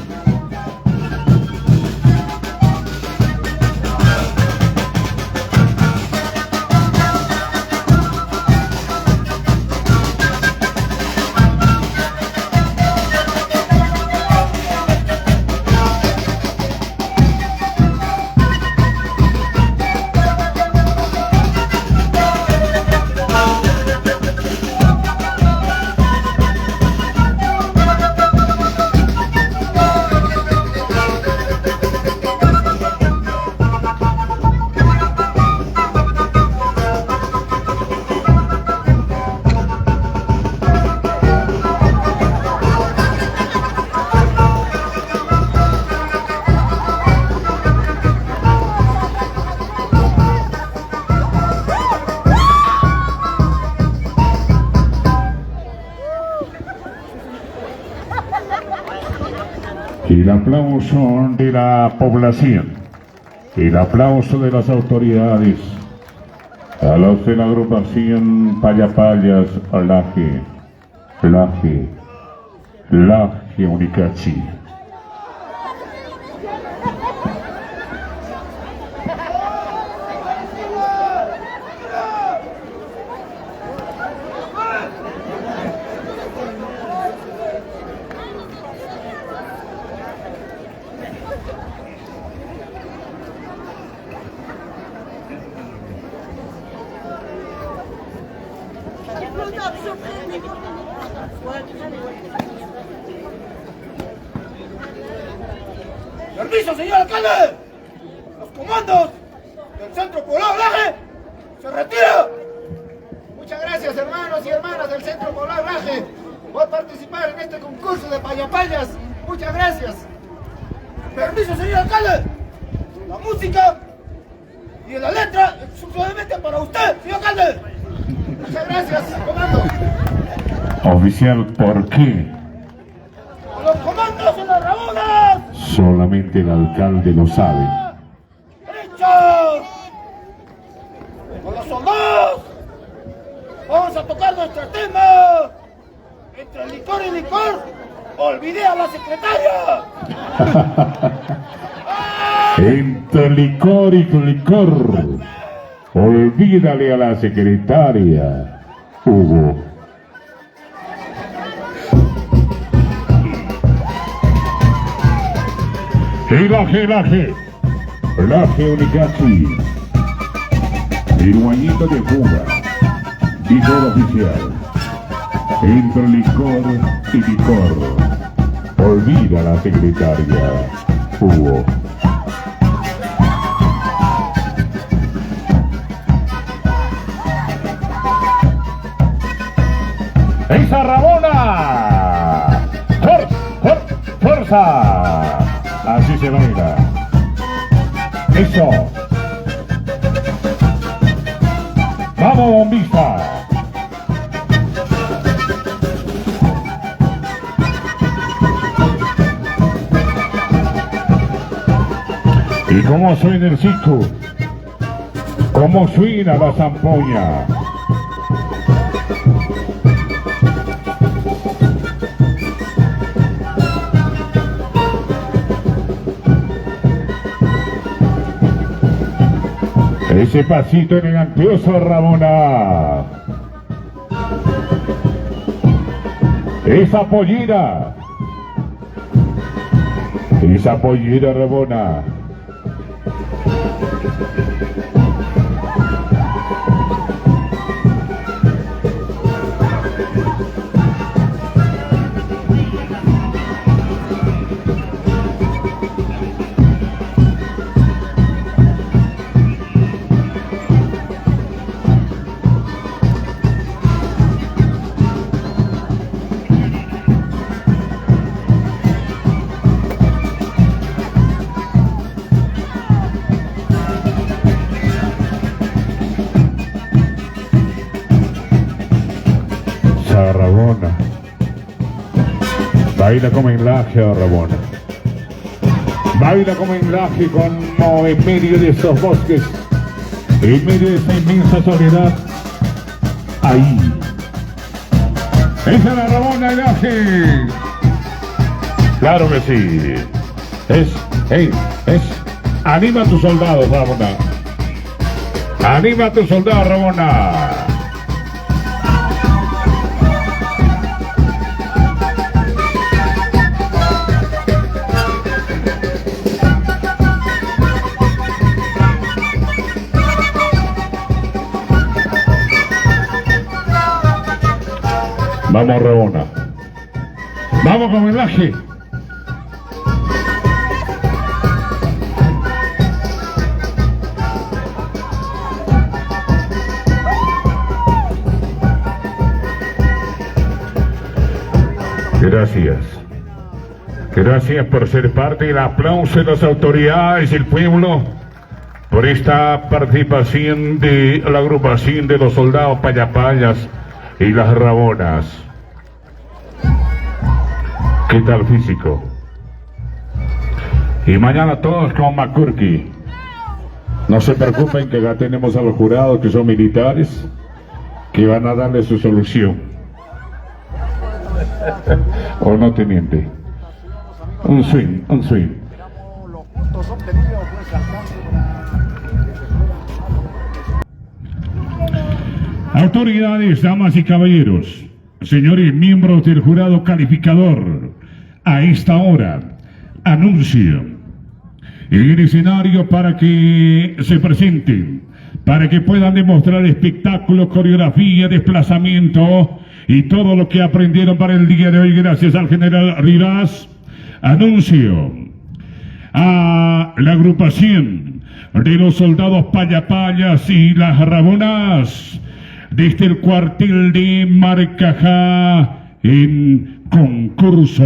El aplauso de la población, el aplauso de las autoridades, a los de la agrupación Payapayas, Laje Unicachi. ¡Permiso, señor alcalde! ¡Los comandos del Centro Poblado Laje se retiran! Muchas gracias, hermanos y hermanas del Centro Poblado Laje, por participar en este concurso de payapayas. Muchas gracias. ¡Permiso, señor alcalde! La música y la letra exclusivamente para usted, señor alcalde. Muchas gracias, comando. Oficial, ¿por qué? ¡A los comandos en las Rabonas! Solamente el alcalde lo sabe. ¡Derechos! ¡Con los soldados! Vamos a tocar nuestro tema. Entre licor y licor, olvidé a la secretaria. Entre licor y licor, olvídale a la secretaria, Hugo. Laje Unicachi. El guayito de fuga. Licor oficial. Entre licor y licor, olvida a la secretaria, Hugo. ¡Esa Rabona! ¡Fuerza! Así se baila. ¡Eso! ¡Vamos, bombista! cómo suena el circo, cómo suena la zampoña. Ese pasito elegantioso, Ramona. Esa pollera. Esa pollera, Ramona. Rabona. Baila como enlaje, Rabona. Baila como enlaje como en medio de esos bosques, en medio de esa inmensa soledad. Ahí. Esa es la Rabona, enlaje. Claro que sí. Anima a tus soldados, Rabona. Anima a tus soldados, Rabona. Vamos, Rabona. Vamos con enlaje. Gracias. Gracias por ser parte del aplauso de las autoridades y el pueblo por esta participación de la agrupación de los soldados Payapayas y las Rabonas. ¿Qué tal físico? Y mañana todos con Macurqui. No se preocupen que ya tenemos a los jurados que son militares que van a darle su solución. ¿O no, teniente? Un swing, un swing. Autoridades, damas y caballeros, señores miembros del jurado calificador, a esta hora anuncio en el escenario para que se presenten, para que puedan demostrar espectáculo, coreografía, desplazamiento y todo lo que aprendieron para el día de hoy gracias al general Rivas. Anuncio a la agrupación de los soldados Payapayas y las Rabonas desde el cuartel de Marcajá en concurso.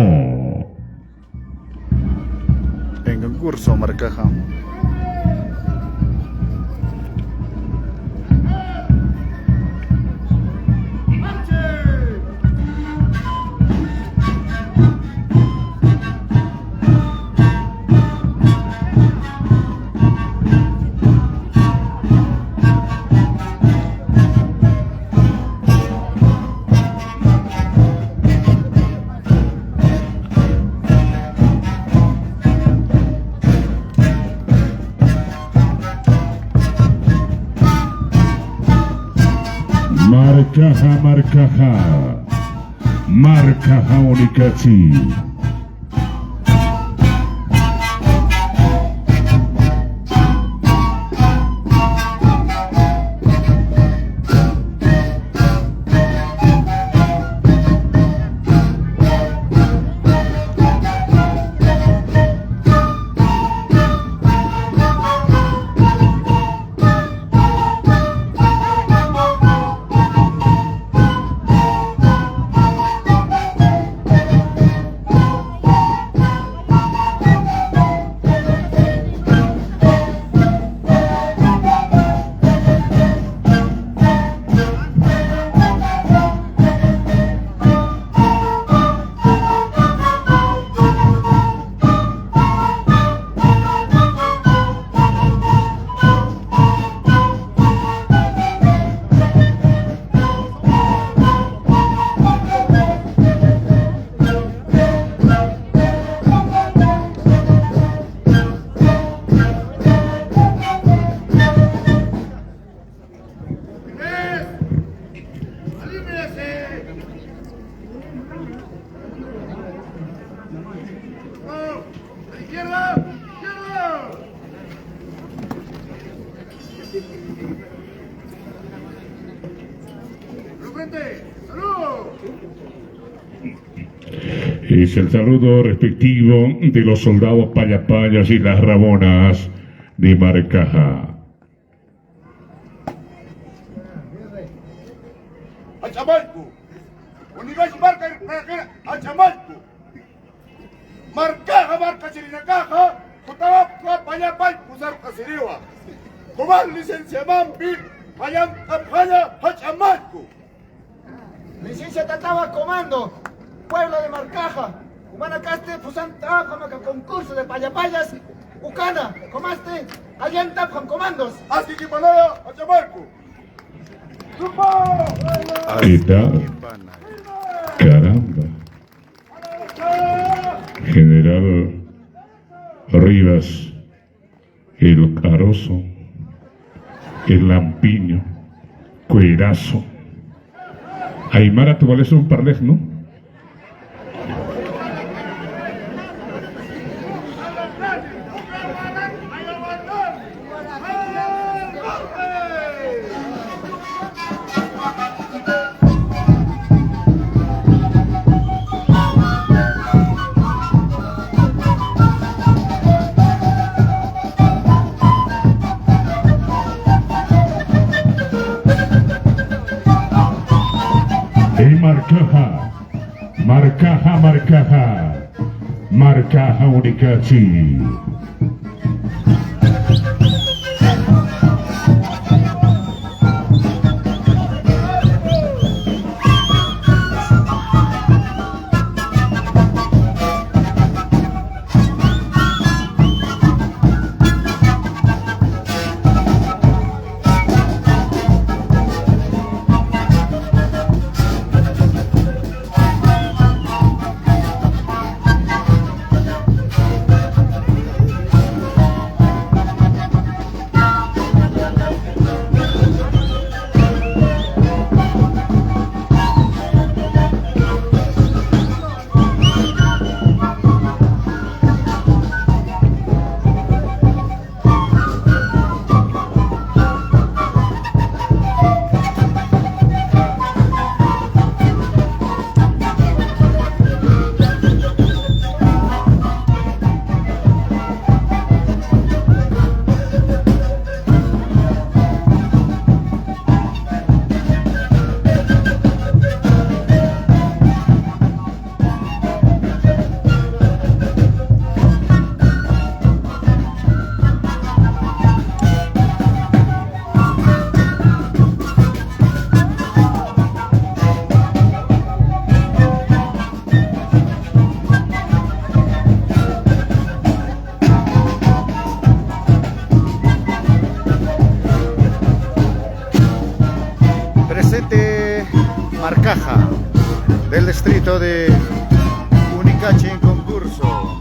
En concurso, Marcajá. Marcajá, Marcajá, Marcajá Unicachi. frente. ¡Salud! Es el saludo respectivo de los soldados payapayas y las rabonas de Marcaja. Achamalco. Unigashi marca Achamalco. Marcaja marca Chirinacaja. Jutaba Payapay Pusar Casiriwa. Comal licencia Mampi. Payam Tapaya Achamalco. Licencia Tataba Comando, pueblo de Marcaja. Humanacaste, Fusanta, Jamaca, concurso de payapayas. Ucana, comaste, Allanta, comandos. Así que Panaya, Achamalco. Edad. Caramba. General Rivas, el Carozo, el Lampiño, Cuerazo. Aymara, tú vales un parlej, ¿no? Marcaja, Marcaja, Marcaja, Marcaja Unicachi. Marcaja, del distrito de Unicachi en concurso.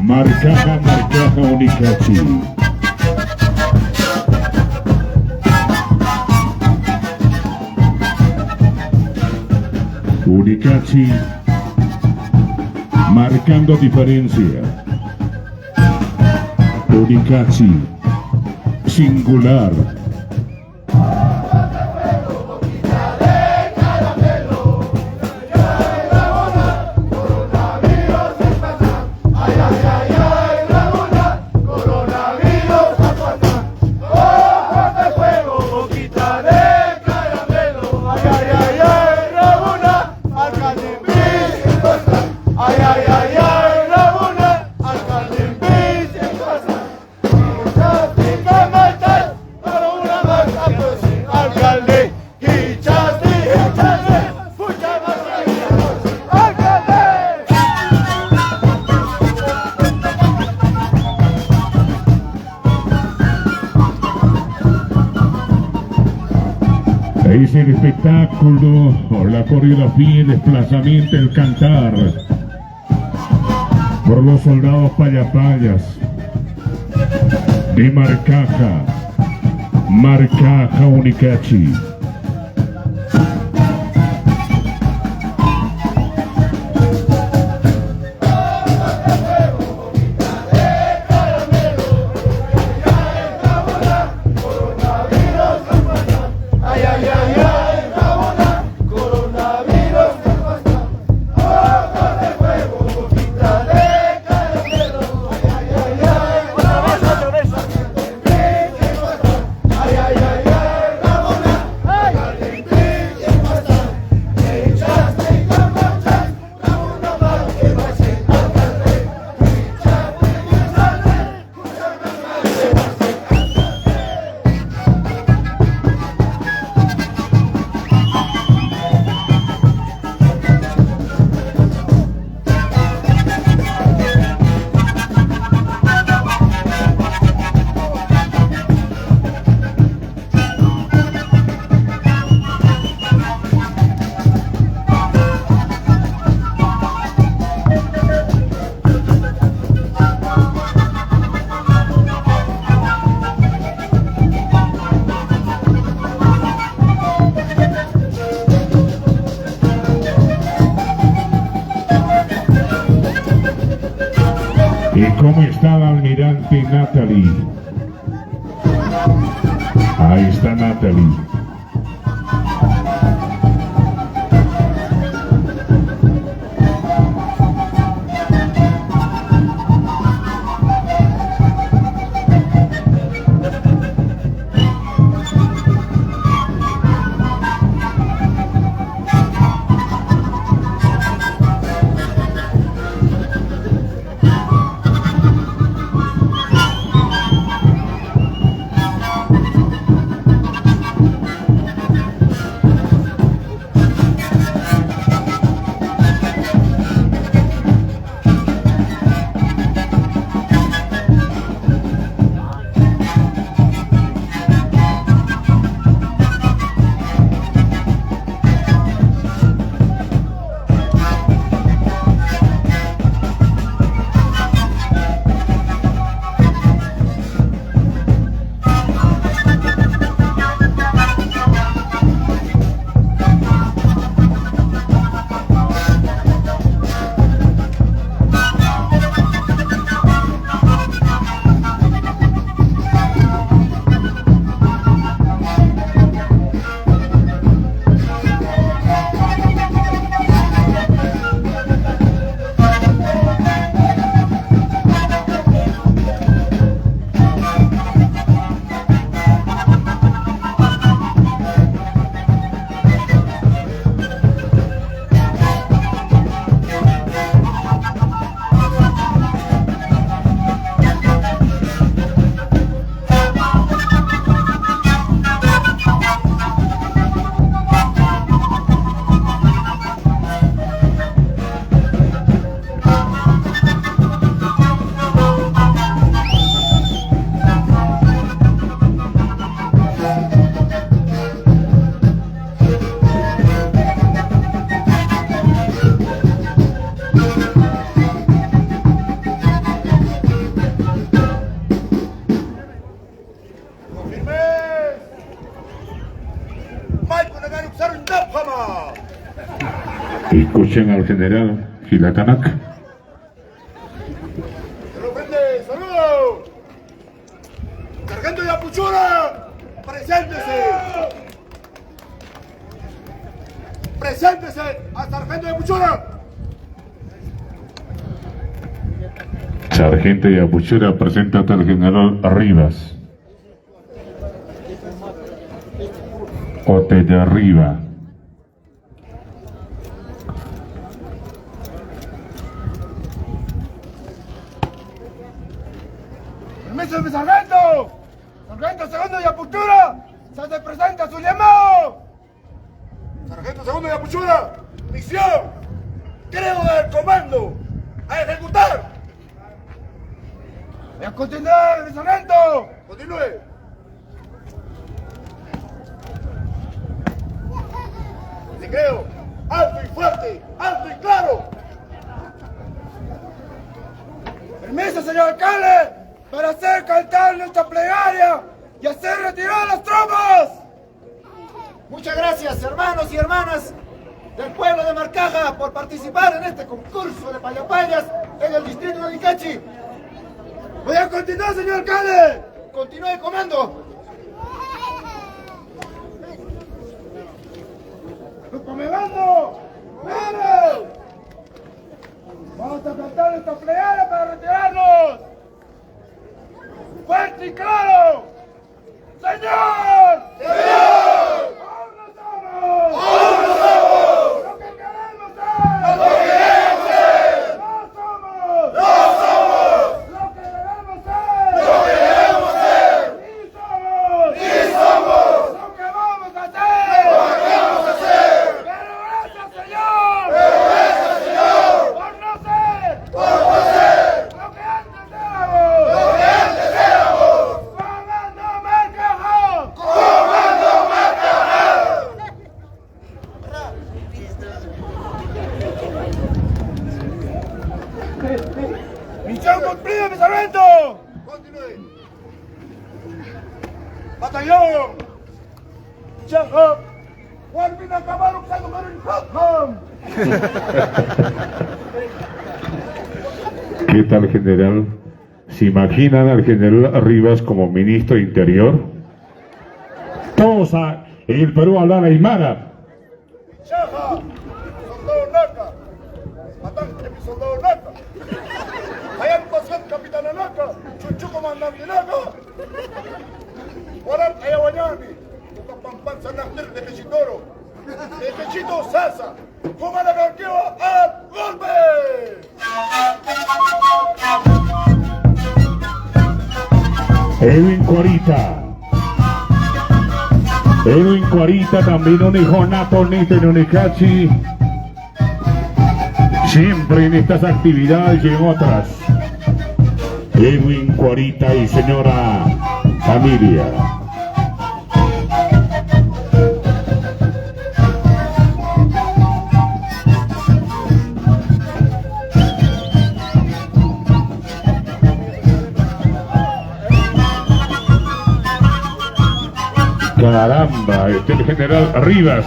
Marcaja Unicachi. Unicachi marcando diferencia. Unicachi singular. Es el espectáculo, la coreografía, el desplazamiento, el cantar por los soldados payapayas de Marcaja Unicachi. ¿Y cómo está la almirante Natalie? Ahí está Natalie. Escuchen al general Gilatanac. ¡Frente, saludo! ¡Sargento Yapuchura! ¡Preséntese! ¡Preséntese al sargento Yapuchura! Sargento Yapuchura, preséntate al general Rivas. O te derriba. ¡Permiso, mi sargento! ¡Sargento segundo Yapuchura! ¡Se te presenta su llamado! ¡Sargento segundo Yapuchura! ¡Misión! ¡Creo del comando! ¡A ejecutar! ¡Y a continuar, mi sargento! ¡Continúe! ¡Sí creo! ¡Alto y fuerte! ¡Alto y claro! ¡Permiso, señor alcalde! Para hacer cantar nuestra plegaria y hacer retirar las tropas. Muchas gracias, hermanos y hermanas del pueblo de Marcaja, por participar en este concurso de payapayas en el distrito de Unicachi. Voy a continuar, señor alcalde. Continúe, comando. ¡Grupo me mando! ¡Vamos! Vamos a cantar nuestra plegaria para retirarnos. ¡Fuerte y claro! ¡Señor! ¡Señor! ¡Aún somos! ¡Aún somos! ¡Lo que queremos ser! ¡Lo que queremos ser! ¡No somos! ¡No somos! ¡Lo que debemos ser! ¡Lo que debemos ser! ¡Ni somos! ¡Ni somos! ¡Lo que vamos a hacer! ¡Lo que vamos a hacer! ¡Pero gracias, Señor! ¡Pero gracias, Señor! ¡Por no ser! ¡Por no ser! ¡Lo que antes éramos! ¡Lo que antes éramos! ¡Comando Marcaja! ¡Comando Marcaja! ¡Misión cumplida, mi sargento! Continúe. ¡Batallón! ¡Chaja! ¡Walvin acabar usando Marin Hotham! ¿Qué tal, general? ¿Se imaginan al general Rivas como ministro de Interior? Todos en el Perú hablan aymara. ¡Chaja! ¡Soldado Naka! ¡Atante, mi soldado Naka! ¡Hayan pasado, capitán Naka! ¡Chuchu, comandante Naka! ¡Guaran, ayahuayani! ¡Tukapampan, sanaktir de Pechitoro! ¡De Pechito, Sasa! ¡Fuma la ganqueo al golpe! Edwin Cuarita. Edwin Cuarita también un hijo nato en Unicachi. Siempre en estas actividades y en otras. Edwin Cuarita y señora familia. Caramba, este es el general Rivas.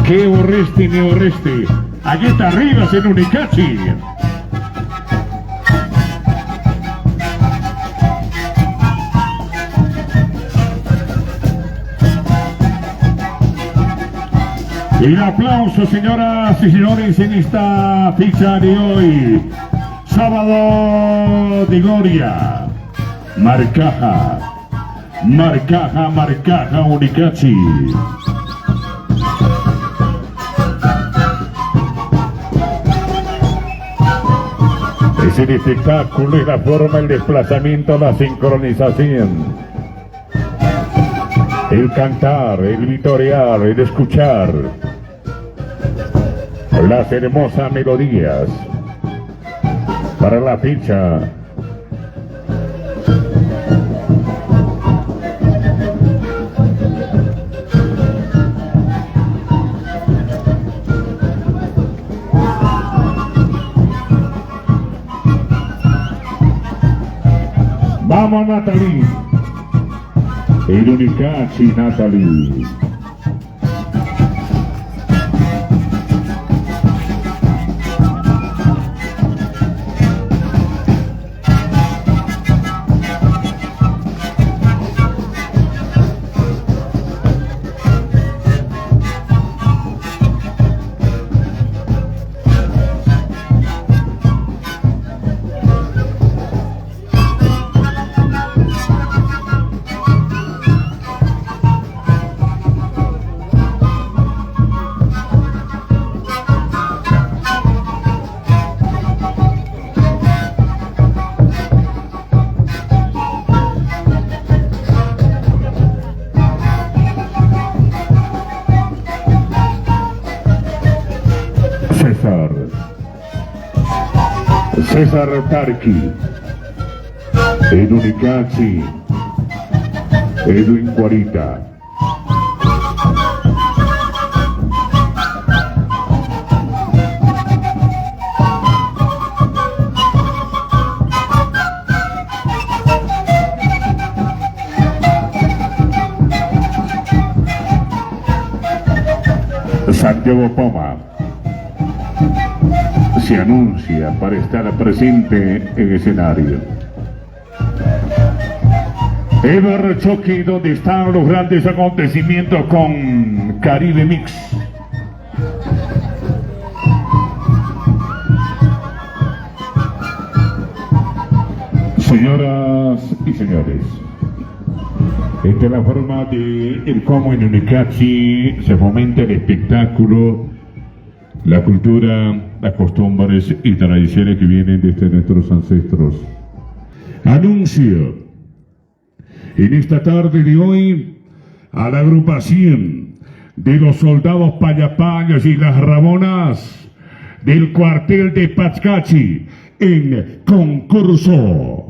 ¿Qué borreste ni borreste? Aquí está Rivas en Unicachi. Y el aplauso, señoras y señores, en esta ficha de hoy. Sábado de Gloria. Marcaja. Marcaja, Marcaja, Unicachi. Es el espectáculo y la forma, el desplazamiento, la sincronización. El cantar, el vitorear, el escuchar. Las hermosas melodías. Para la ficha. Vamos, Natalie. El Unicachi, Natalie. Bolívar, César Tarqui, en Unicachi, Edwin Guarita. Santiago Poma se anuncia para estar presente en escenario. Ever Choque, donde están los grandes acontecimientos con Caribe Mix. Señoras y señores, esta es la forma de cómo en Unicachi se fomenta el espectáculo, la cultura, las costumbres y tradiciones que vienen desde nuestros ancestros. Anuncio en esta tarde de hoy a la agrupación de los soldados Payapayas y las Rabonas del cuartel de Patzcachi en concurso.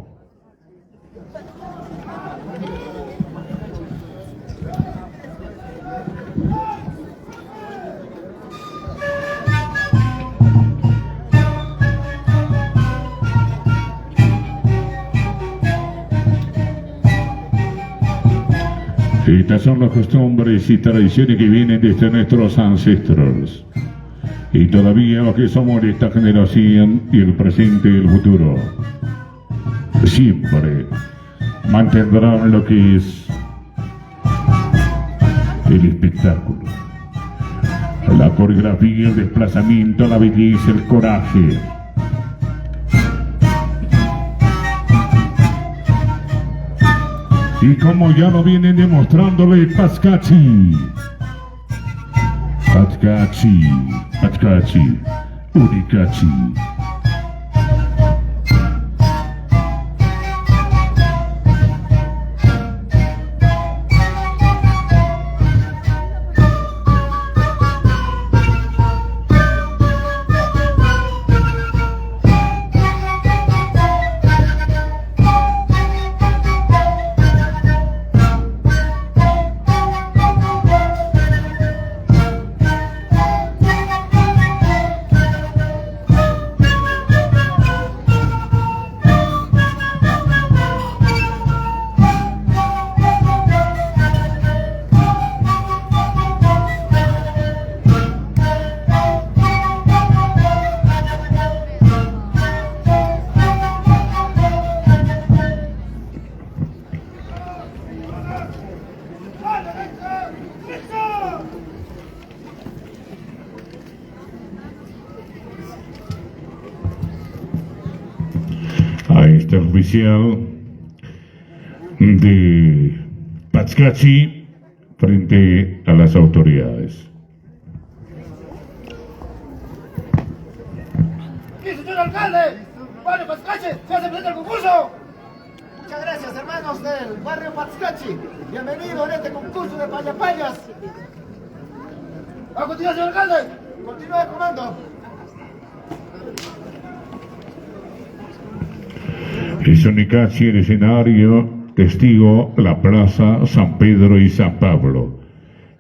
Estas son las costumbres y tradiciones que vienen desde nuestros ancestros. Y todavía los que somos de esta generación y el presente y el futuro siempre mantendrán lo que es el espectáculo, la coreografía, el desplazamiento, la belleza, el coraje. Y como ya lo vienen demostrándole Patzcachi, Unicachi. A este oficial de Patzcachi frente a las autoridades. ¡Sí, señor alcalde! ¡Barrio Patzcachi! ¡Se hace presente el concurso! Muchas gracias, hermanos del barrio Patzcachi. Bienvenido en este concurso de payapayas. A continuación, señor alcalde. Continúe el comando. Es Unicachi el escenario, testigo la plaza San Pedro y San Pablo,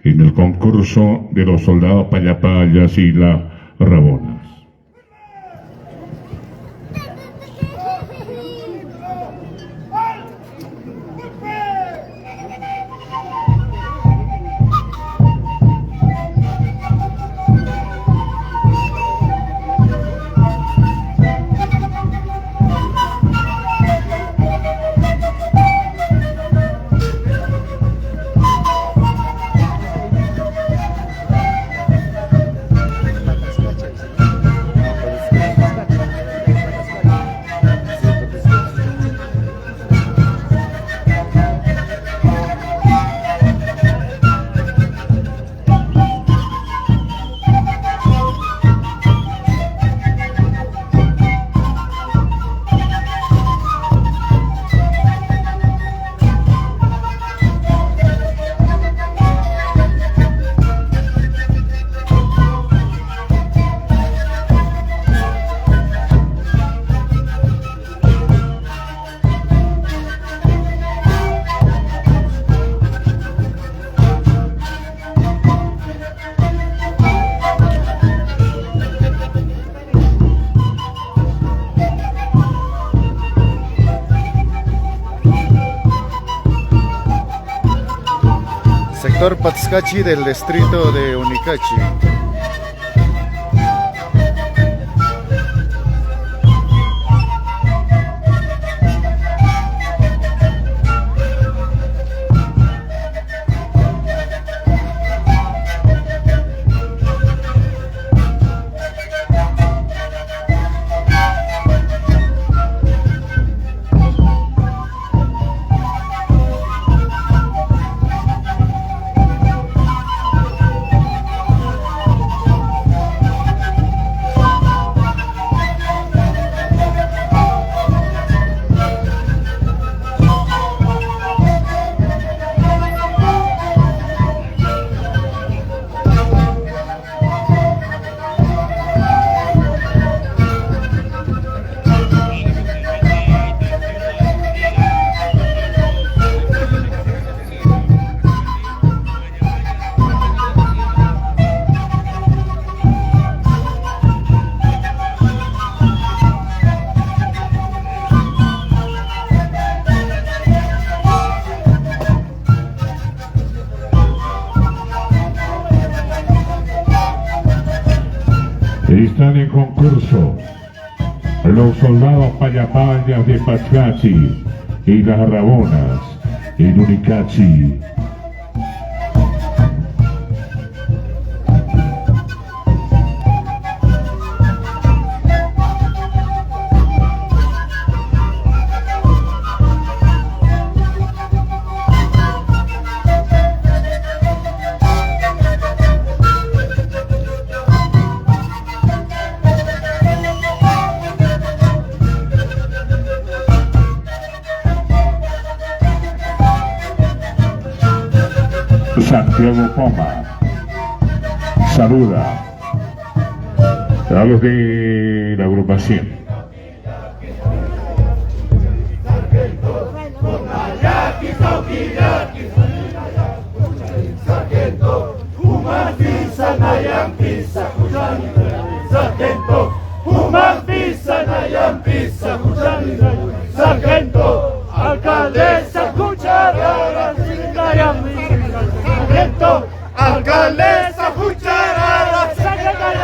en el concurso de los soldados Payapayas y las Rabonas. sector Patzcachi del distrito de Unicachi. Están en concurso los soldados payapayas de Patzcachi y las rabonas en Unicachi. Santiago Poma saluda a los de la agrupación. Sargento, alcaldesa, cuchara, sargento, alcaldesa, cuchara, sargento.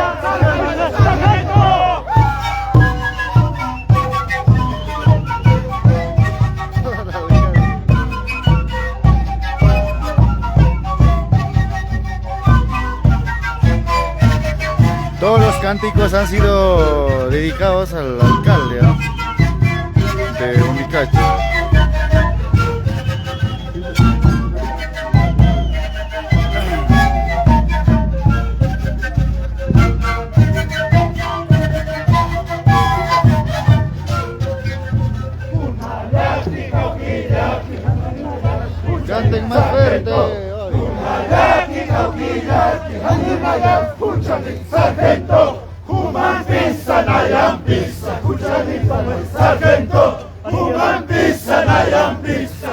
Todos los cánticos han sido dedicados al alcalde, ¿no?, de Unicachi. Canten más fuerte. Sargento, human pizza, Nayan pizza, sargento, human pizza, Nayan pizza,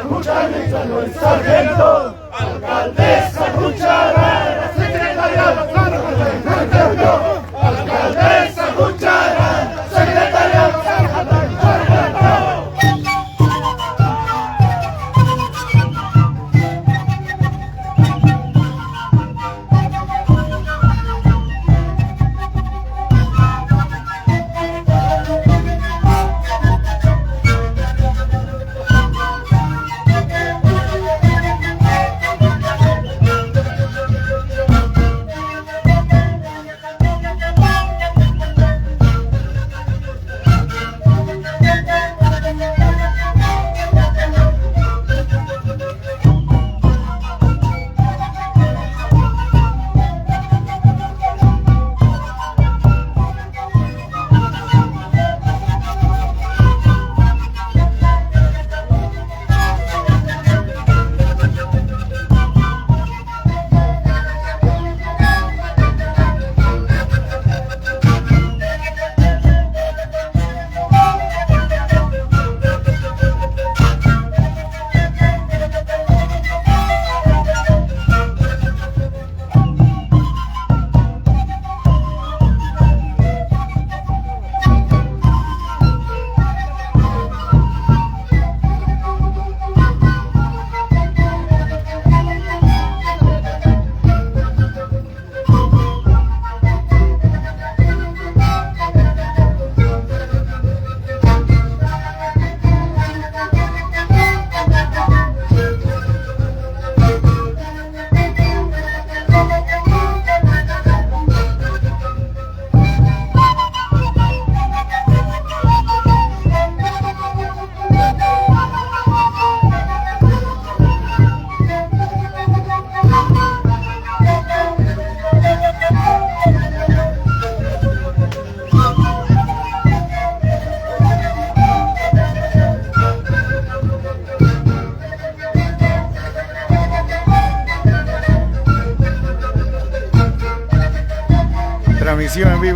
sargento, alcaldesa, cuchara, secretariado, sargento, alcaldesa, cuchara, secretariado, sargento.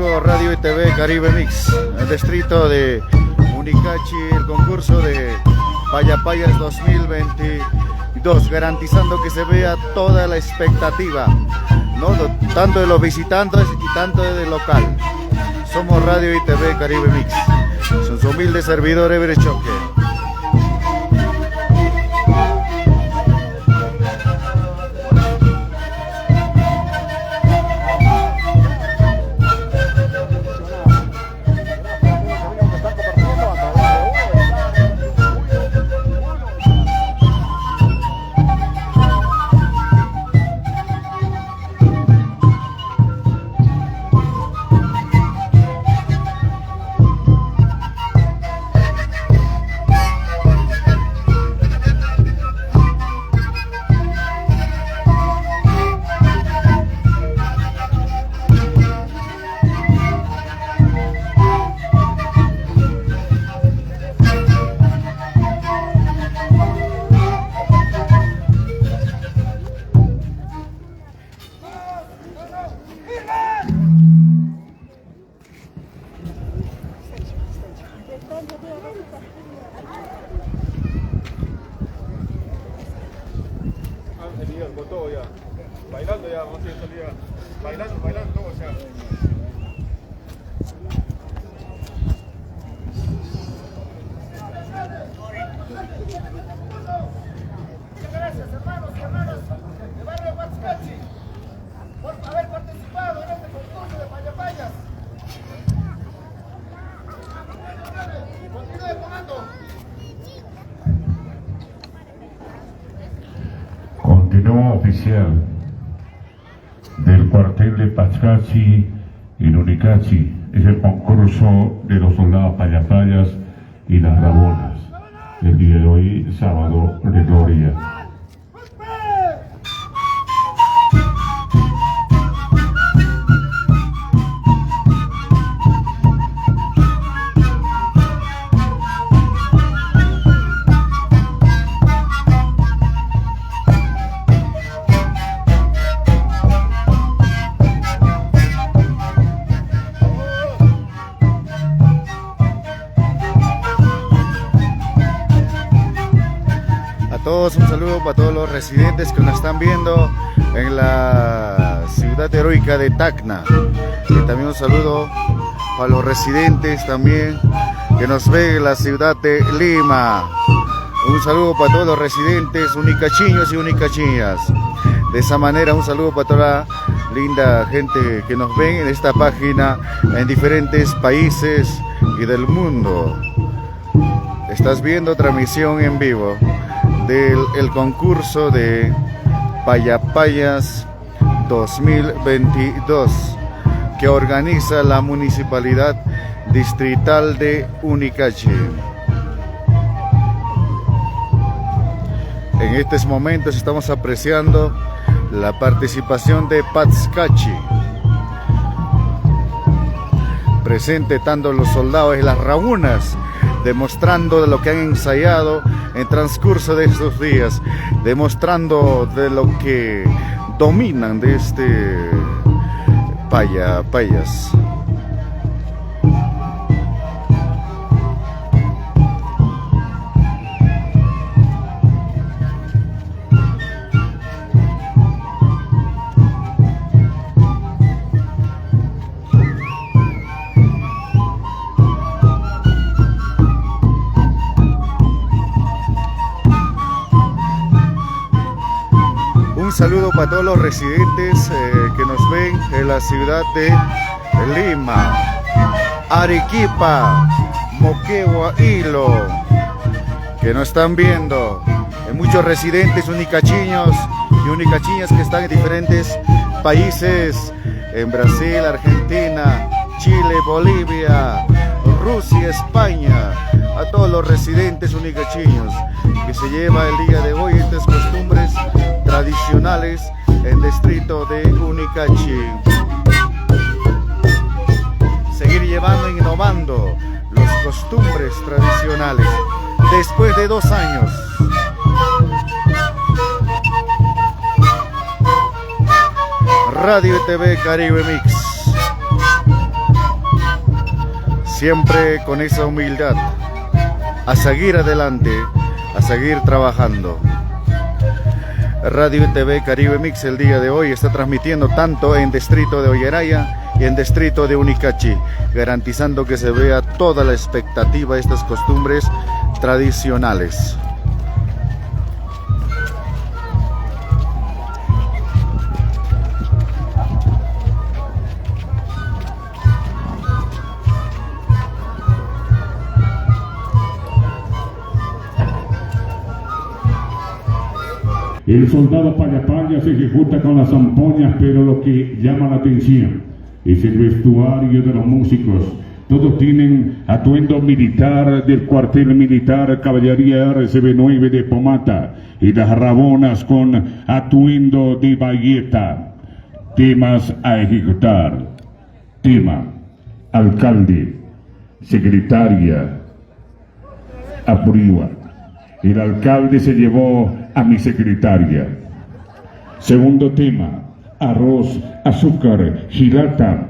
vivo Radio y TV Caribe Mix, el distrito de Unicachi, el concurso de Payapayas 2022, garantizando que se vea toda la expectativa, ¿no? Tanto de los visitantes y tanto del local. Somos Radio y TV Caribe Mix, son su humilde servidor Ever Choque. Bailando ya, vamos a salir bailando todo, o sea. Muchas gracias, hermanos y hermanas de Barrio Huatzcachi, por haber participado en este concurso de Payapayas. Continúe, comando. Continúa oficial del cuartel de Patzcachi en Unicachi. Es el concurso de los soldados Payapayas y las Rabonas. El día de hoy, sábado de gloria. Un saludo para todos los residentes que nos están viendo en la ciudad heroica de Tacna, y también un saludo para los residentes también que nos ven en la ciudad de Lima. Un saludo para todos los residentes unicachiños y unicachiñas. De esa manera, un saludo para toda la linda gente que nos ven en esta página en diferentes países y del mundo. Estás viendo transmisión en vivo del concurso de Payapayas 2022 que organiza la Municipalidad Distrital de Unicachi. En estos momentos estamos apreciando la participación de Patzcachi, presente tanto los soldados y las rabunas, demostrando de lo que han ensayado en transcurso de estos días, demostrando de lo que dominan de este Payapayas. Un saludo para todos los residentes que nos ven en la ciudad de Lima, Arequipa, Moquegua, Hilo, que nos están viendo. Hay muchos residentes unicachiños y unicachiñas que están en diferentes países, en Brasil, Argentina, Chile, Bolivia, Rusia, España. A todos los residentes unicachiños que se lleva el día de hoy estas costumbres tradicionales en el distrito de Unicachi. Seguir llevando e innovando las costumbres tradicionales después de 2 años. Radio y TV Caribe Mix. siempre con esa humildad, a seguir adelante, a seguir trabajando. Radio y TV Caribe Mix el día de hoy está transmitiendo tanto en distrito de Ollaraya y en distrito de Unicachi, garantizando que se vea toda la expectativa de estas costumbres tradicionales. El soldado Payapaya se ejecuta con las zampoñas, pero lo que llama la atención es el vestuario de los músicos. Todos tienen atuendo militar del cuartel militar Caballería RCB9 de Pomata y las rabonas con atuendo de bayeta. Temas a ejecutar. Tema: alcalde, secretaria, aprueba. El alcalde se llevó a mi secretaria. Segundo tema: arroz, azúcar, gilata.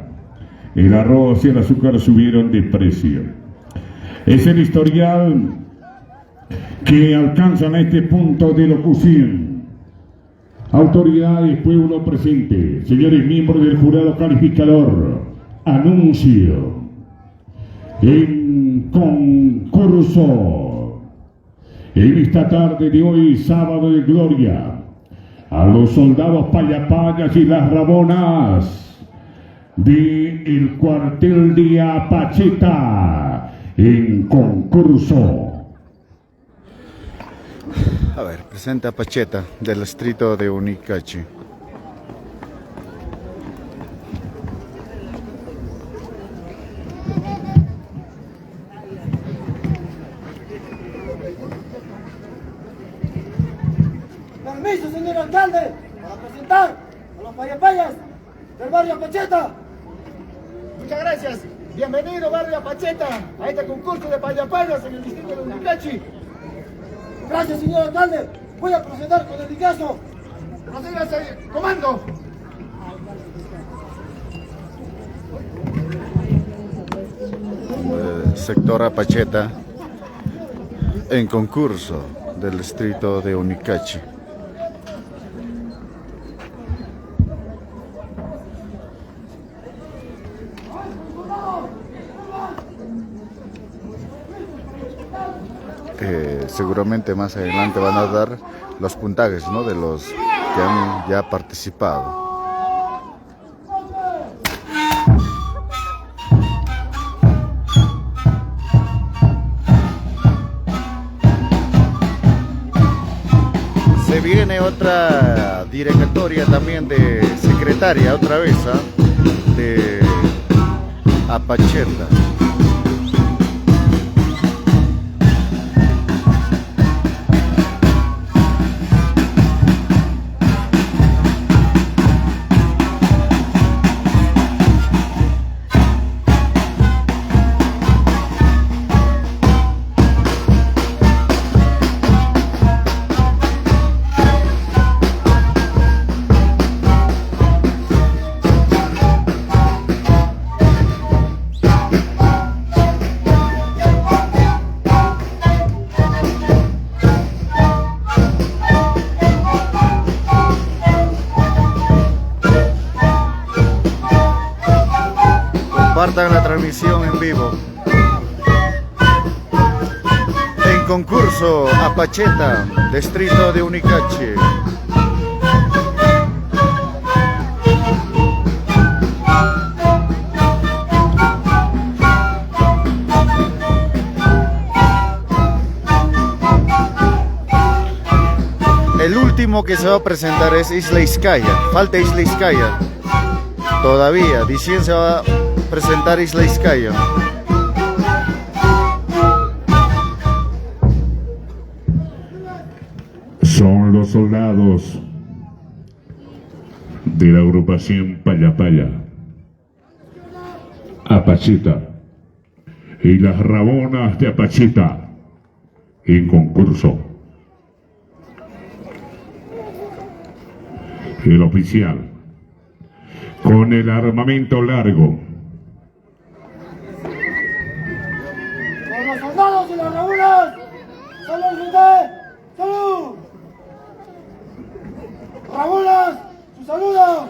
El arroz y el azúcar subieron de precio. Es el historial que alcanzan a este punto de locución. Autoridades, pueblo presente, señores miembros del jurado calificador, anuncio en concurso. En esta tarde de hoy, sábado de gloria, a los soldados Payapayas y las rabonas del cuartel de Apacheta en concurso. A ver, presenta Apacheta del distrito de Unicachi. Permiso, señor alcalde, para presentar a los payapayas del barrio Apacheta. Muchas gracias. Bienvenido, barrio Apacheta, a este concurso de payapayas en el distrito de Unicachi. Gracias, señor alcalde. Voy a proceder con el dicazo. Procédase, comando. Sector Apacheta en concurso del distrito de Unicachi. Seguramente más adelante van a dar los puntajes, ¿no?, de los que han ya participado. Se viene otra directoria también de secretaria, otra vez, de Apacheta. Compartan la transmisión en vivo. En concurso Apacheta, distrito de Unicachi. El último que se va a presentar es Isla Izcaya. Falta Isla Izcaya. Todavía, diciendo se va a presentar Isla Izcaya. Son los soldados de la agrupación Payapaya, Apacheta y las rabonas de Apacheta en concurso. El oficial con el armamento largo los soldados y las rabunas. ¡Salud, gente! ¡Salud! ¡Rabunas! ¡Su saludo!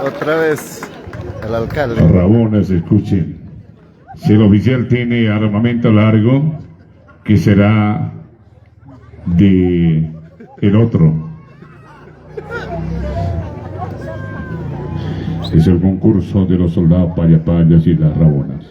Otra vez el alcalde. Rabones, escuchen. Si el oficial tiene armamento largo, ¿qué será de el otro? Es el concurso de los soldados payapayas y las rabonas.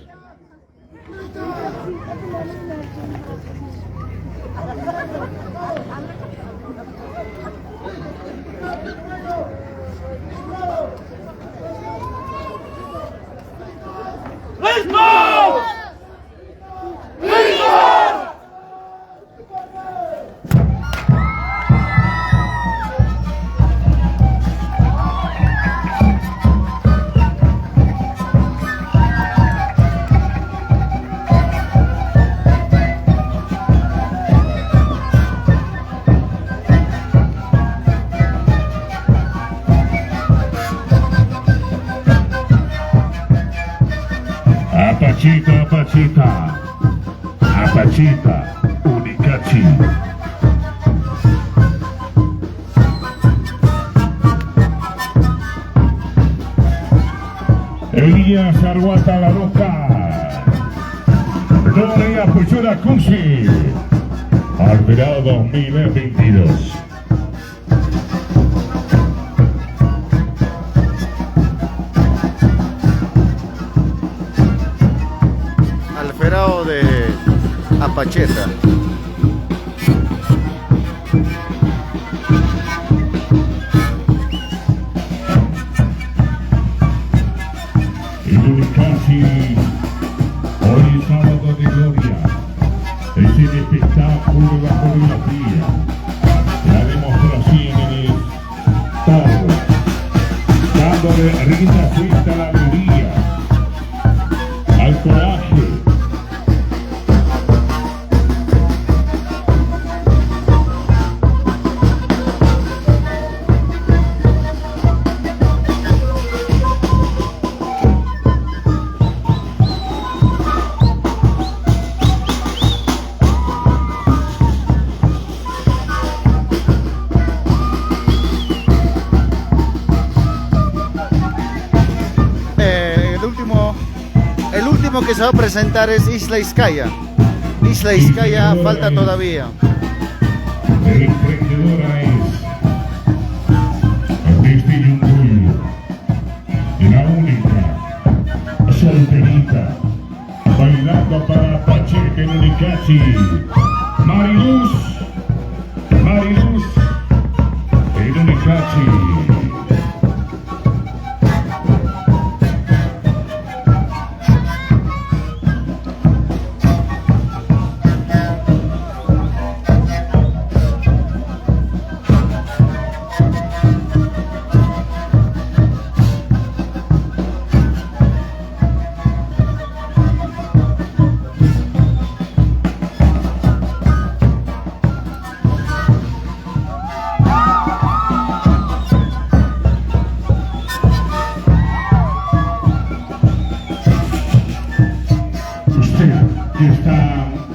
Apachita, Apachita, Apachita, Unicachi. Elías Arguata La Roca, Gloria Puchura Kunzi, Alberado 2022. Alferao de Apacheta. El Unicachi, hoy sábado de gloria, es el espectáculo de la coreografía, la demostración en el todo, dándole rienda suelta a la alegría, al coraje. El último que se va a presentar es Isla Izcaya. Isla Izcaya falta todavía. El emprendedora es desde Yunguyo, la única solterita, bailando para Pacheca en Unicachi, Mariluz, Mariluz en Unicachi. Que está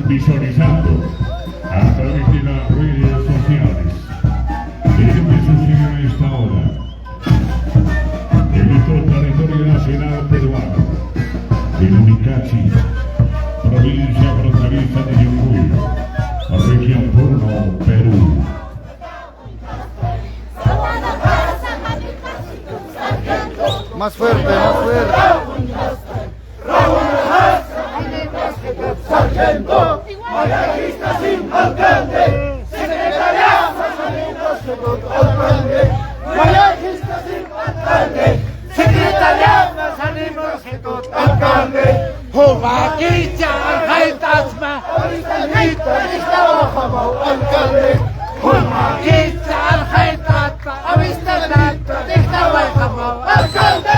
visualizando a través de las redes sociales lo que sucede a esta hora en nuestro territorio nacional peruano, en Unicachi, provincia fronteriza de Yunguyo, región Puno, Perú. Más fuerte, más fuerte. Sargento, mayorista sin alcalde, secretaria, alcalde, mayorista sin alcalde, secretaria, alcalde, Humaquicha, alcalde, alcalde, Humaquicha, alcalde, alcalde.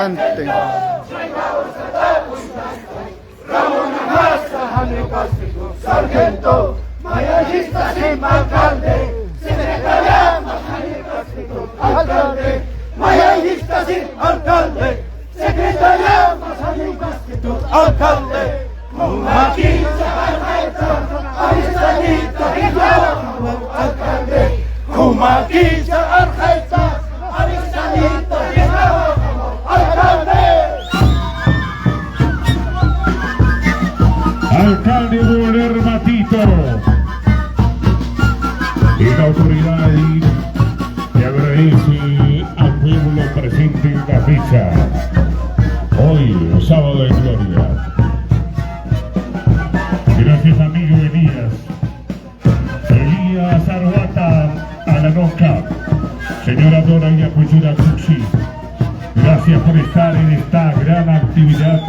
adelante. Sargento, mayorista sin alcalde, secretaria alcalde, mayorista sin alcalde, secretaria alcalde, Kumaquisa, Aristanita, alcalde, Kumaquisa, Arjeta, Aristanita, alcalde. Alcalde Boler Matito y la autoridad que agradece al pueblo presente en la fecha, hoy, sábado de gloria. Gracias, amigo Elías Arhuata Alanoca, señora Dora Yacuchura Cuxi, gracias por estar en esta gran actividad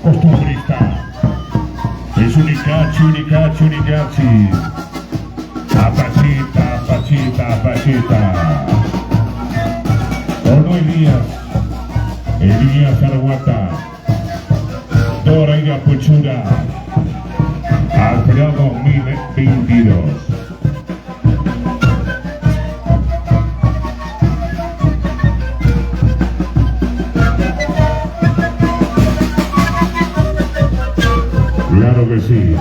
costumbrista. Es Unicachi. Apachita. ¿O no, Elías Arhuata, Dora Yacuchura, Alfredo 2022. Claro que sí.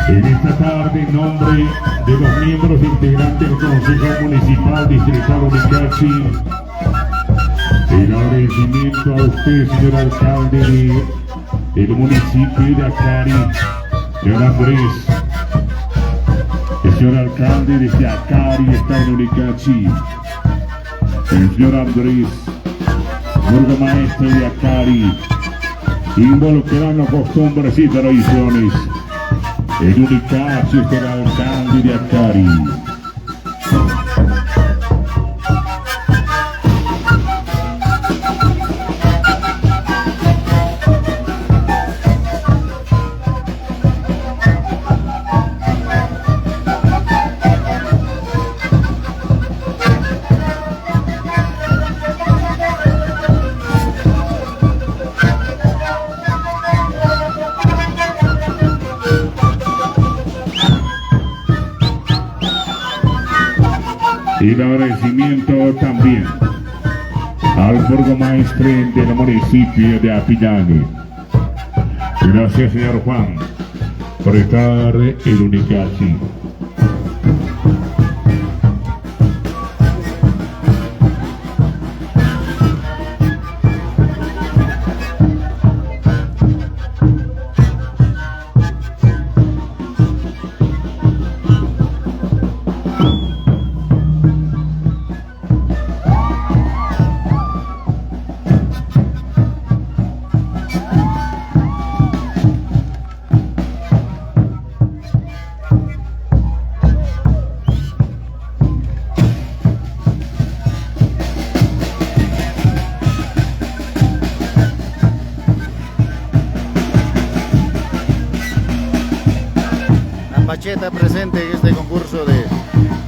En esta tarde, en nombre de los miembros integrantes del Consejo Municipal Distrital Unicachi, el agradecimiento a usted, señor alcalde del municipio de Acari, señor Andrés. El señor alcalde desde Acari está en Unicachi. El señor Andrés, burgomaestre de Acari, involucrando costumbres y tradiciones. El Unicachi es el alcalde de Acari. Y el agradecimiento también al burgomaestre del municipio de Apillán. Gracias, señor Juan, por estar en Unicachi. Pacheta presente en este concurso de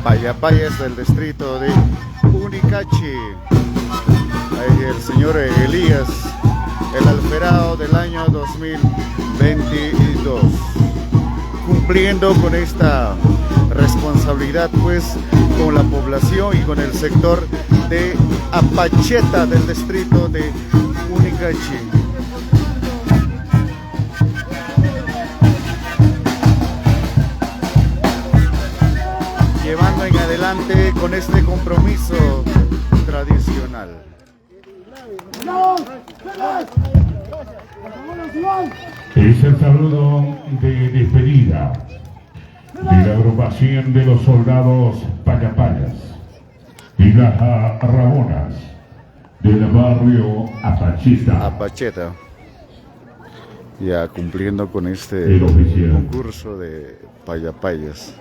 payapayas del distrito de Unicachi. Ahí el señor Elías, el alferado del año 2022, cumpliendo con esta responsabilidad pues con la población y con el sector de Apacheta del distrito de Unicachi. Llevando en adelante con este compromiso tradicional. Es el saludo de despedida de la agrupación de los soldados payapayas y las rabonas del barrio Apacheta. Ya cumpliendo con este concurso de payapayas.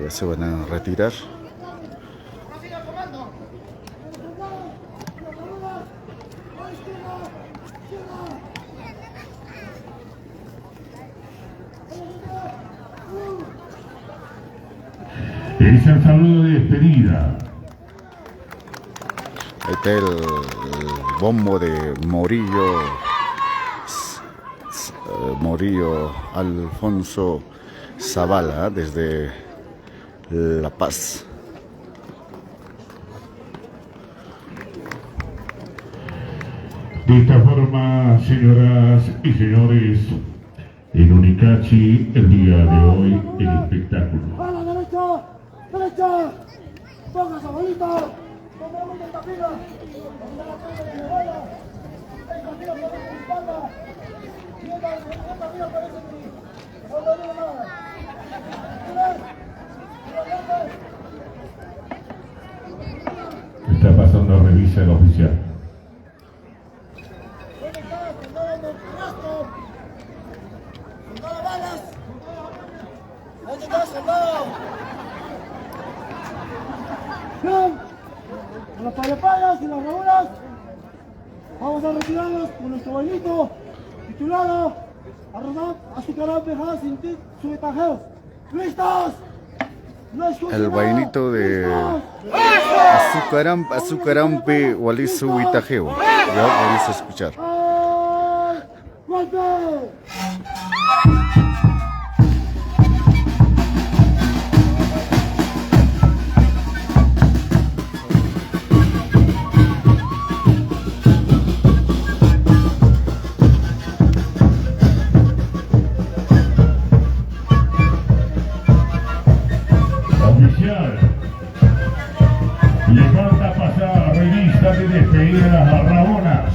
Ya se van a retirar. Es el saludo de despedida. Ahí está el bombo de Morillo, Morillo Alfonso Zavala desde La Paz. De esta forma, señoras y señores, en Unicachi, el día de hoy, el espectáculo. ¡A la derecha! ¡Derecha! ¡Póngase, abuelito! ¡Tomamos esta fila! ¡Esta fila parece mi espalda! ¡Esta fila parece mi... ¡No digo nada! Está pasando a revisa el oficial. ¿Dónde está? ¡Soldado Monterrasco! ¡Soldado Balas! ¿Dónde está, soldado? Bien, con las payapayas y las rabunas vamos a retirarnos con nuestro bailito titulado Arrodar Azucarán Bejas sin ti Subetajeos. ¡Listos! No escuchen El nada. vainito de Azucarampe Walisu Huitajeo. Ya vamos a escuchar. ¡Ay! ¡Golpe! Oficial, le falta pasar revista de despedida de las rabonas.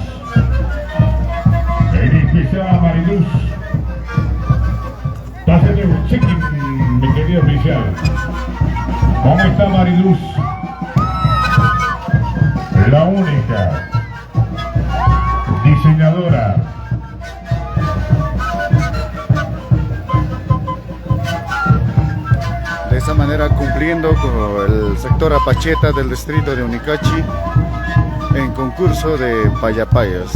En especial a Mariluz. Pásate un check-in, mi querido oficial. ¿Cómo está Mariluz? La única diseñadora. De esa manera cumpliendo con el sector Apacheta del distrito de Unicachi en concurso de payapayas.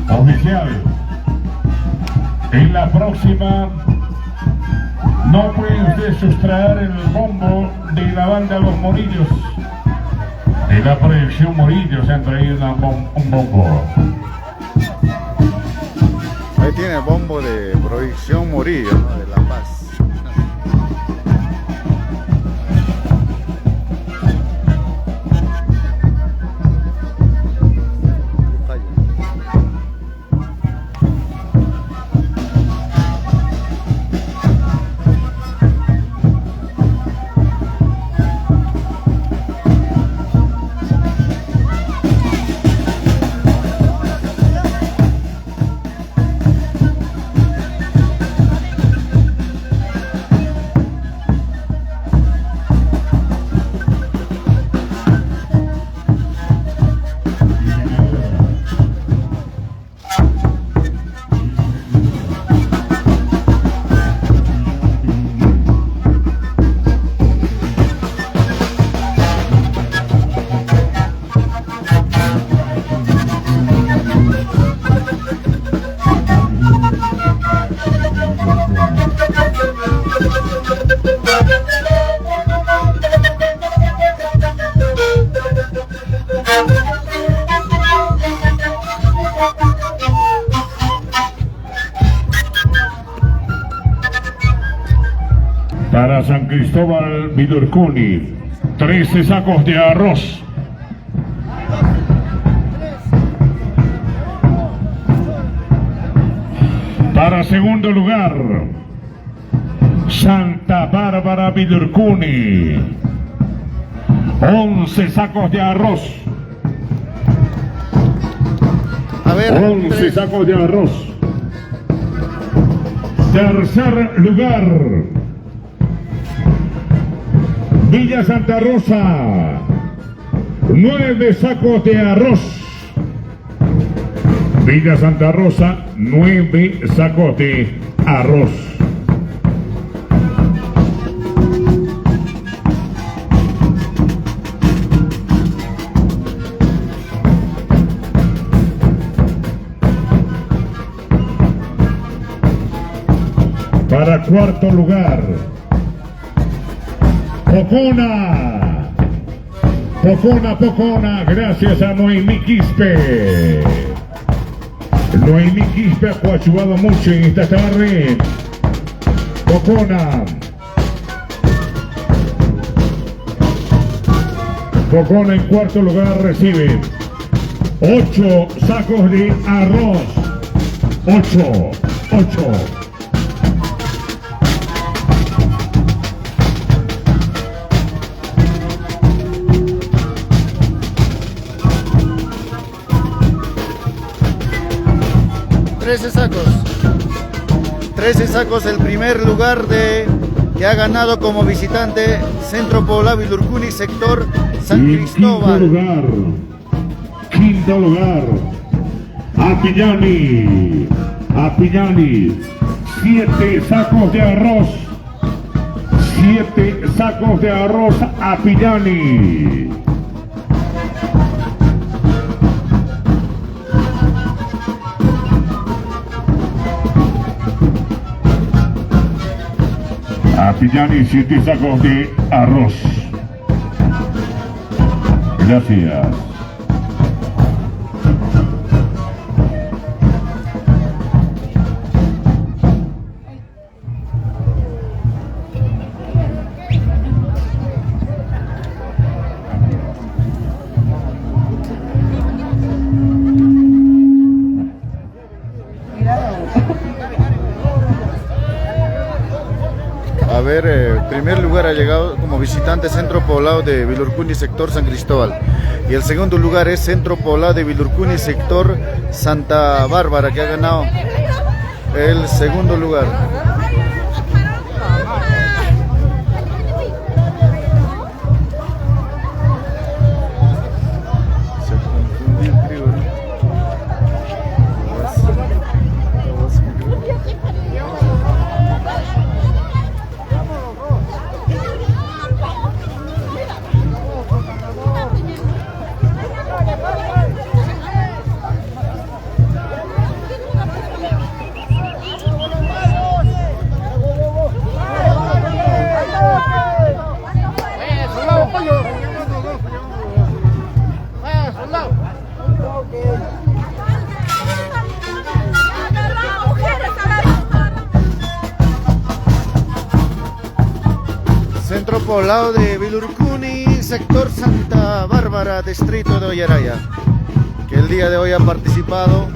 Oficial, en la próxima no puede usted sustraer el bombo de la banda Los Morillos. De la proyección Morillos se han traído un bombo. Ahí tiene el bombo de proyección Morillo, ¿no? De La Paz. Para San Cristóbal Vidurcuni, 13 sacos de arroz. Para segundo lugar, Santa Bárbara Vidurcuni, 11 sacos de arroz. A ver, 11 sacos de arroz. Tercer lugar, Villa Santa Rosa, 9 sacos de arroz. Villa Santa Rosa, 9 sacos de arroz. cuarto lugar. Pocona, gracias a Noemí Quispe. Noemí Quispe ha ayudado mucho en esta tarde. Pocona en cuarto lugar recibe 8 sacos de arroz. 8. 13 sacos el primer lugar que ha ganado como visitante Centro Poblado Vilurcuni, sector San Cristóbal. Quinto lugar, Apillani, 7 sacos de arroz. 7 sacos de arroz Apillani. Apillani, 7 sacos de arroz. Gracias. A ver, primer lugar ha llegado como visitante Centro Poblado de Vilurcuni, sector San Cristóbal. Y el segundo lugar es Centro Poblado de Vilurcuni, sector Santa Bárbara, que ha ganado el segundo lugar. Centro Poblado de Vilurcuni, sector Santa Bárbara, distrito de Ollaraya, que el día de hoy ha participado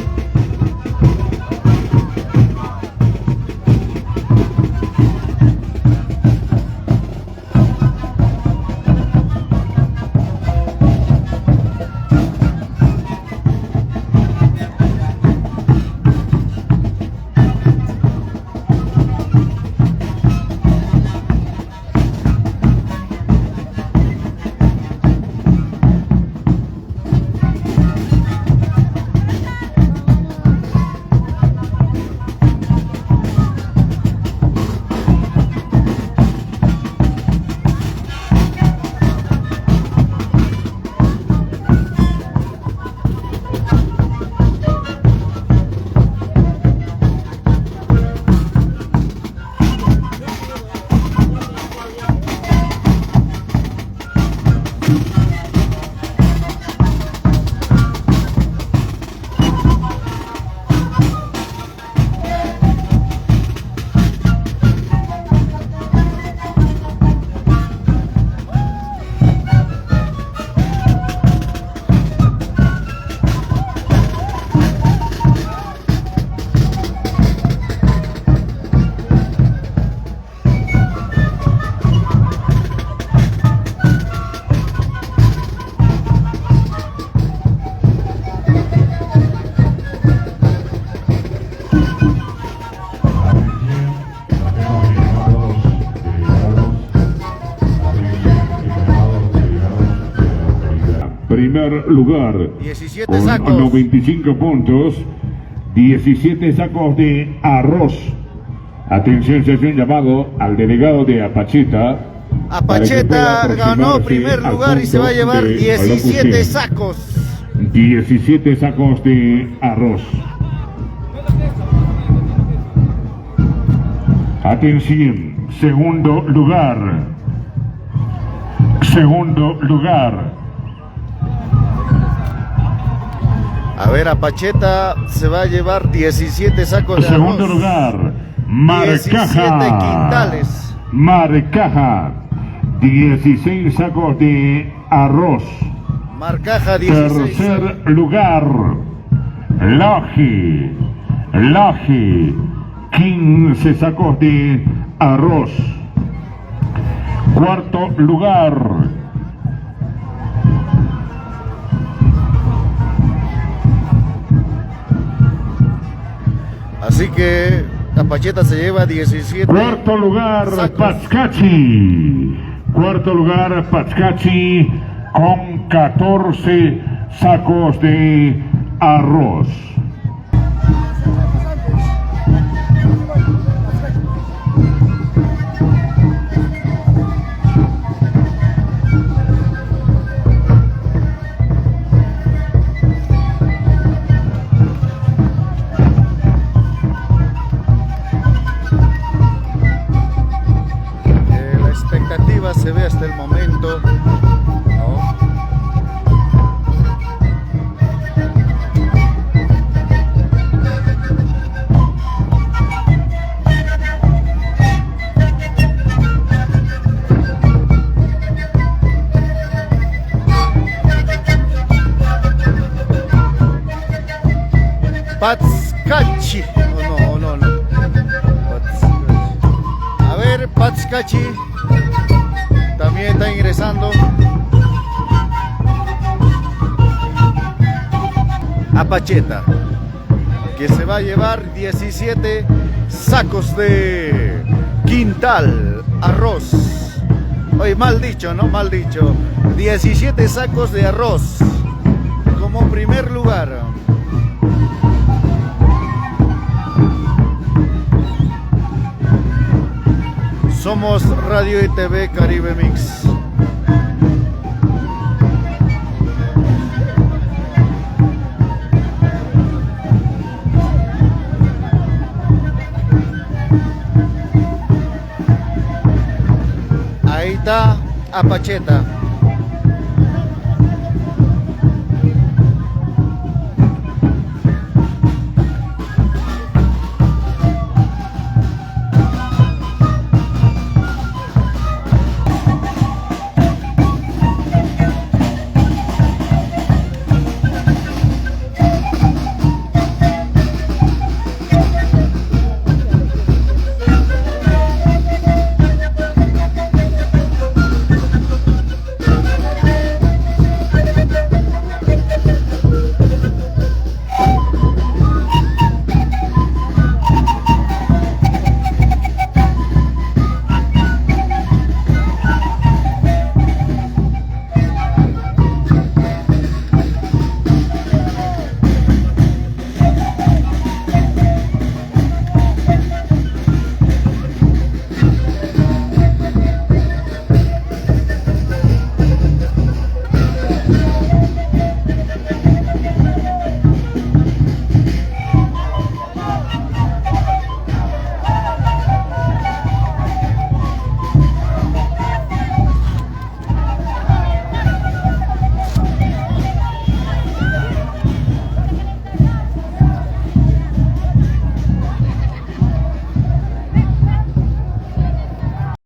Primer lugar, 17 con sacos. 95 puntos, 17 sacos de arroz. Atención, se ha llamado al delegado de Apacheta. Apacheta ganó primer lugar y se va a llevar 17 sacos. 17 sacos de arroz. Atención, segundo lugar. Segundo lugar. A ver, Apacheta se va a llevar 17 sacos de Segundo arroz. lugar, 17 Marcaja. quintales. Marcaja, 16 sacos de arroz. Marcaja 16. Tercer lugar, Laje. Laje, 15 sacos de arroz. Cuarto lugar, Así que Apacheta se lleva 17. cuarto lugar, sacos. Patscachi. Cuarto lugar, Patscachi, con 14 sacos de arroz. La expectativa se ve hasta el momento, ¿no? Patscachi. No. Patscachi. A ver, Patscachi también está ingresando. Apacheta, que se va a llevar 17 sacos de quintal arroz. Oye, mal dicho, ¿no? Mal dicho. 17 sacos de arroz como primer lugar. Somos Radio y TV Caribe Mix. Ahí está Apacheta.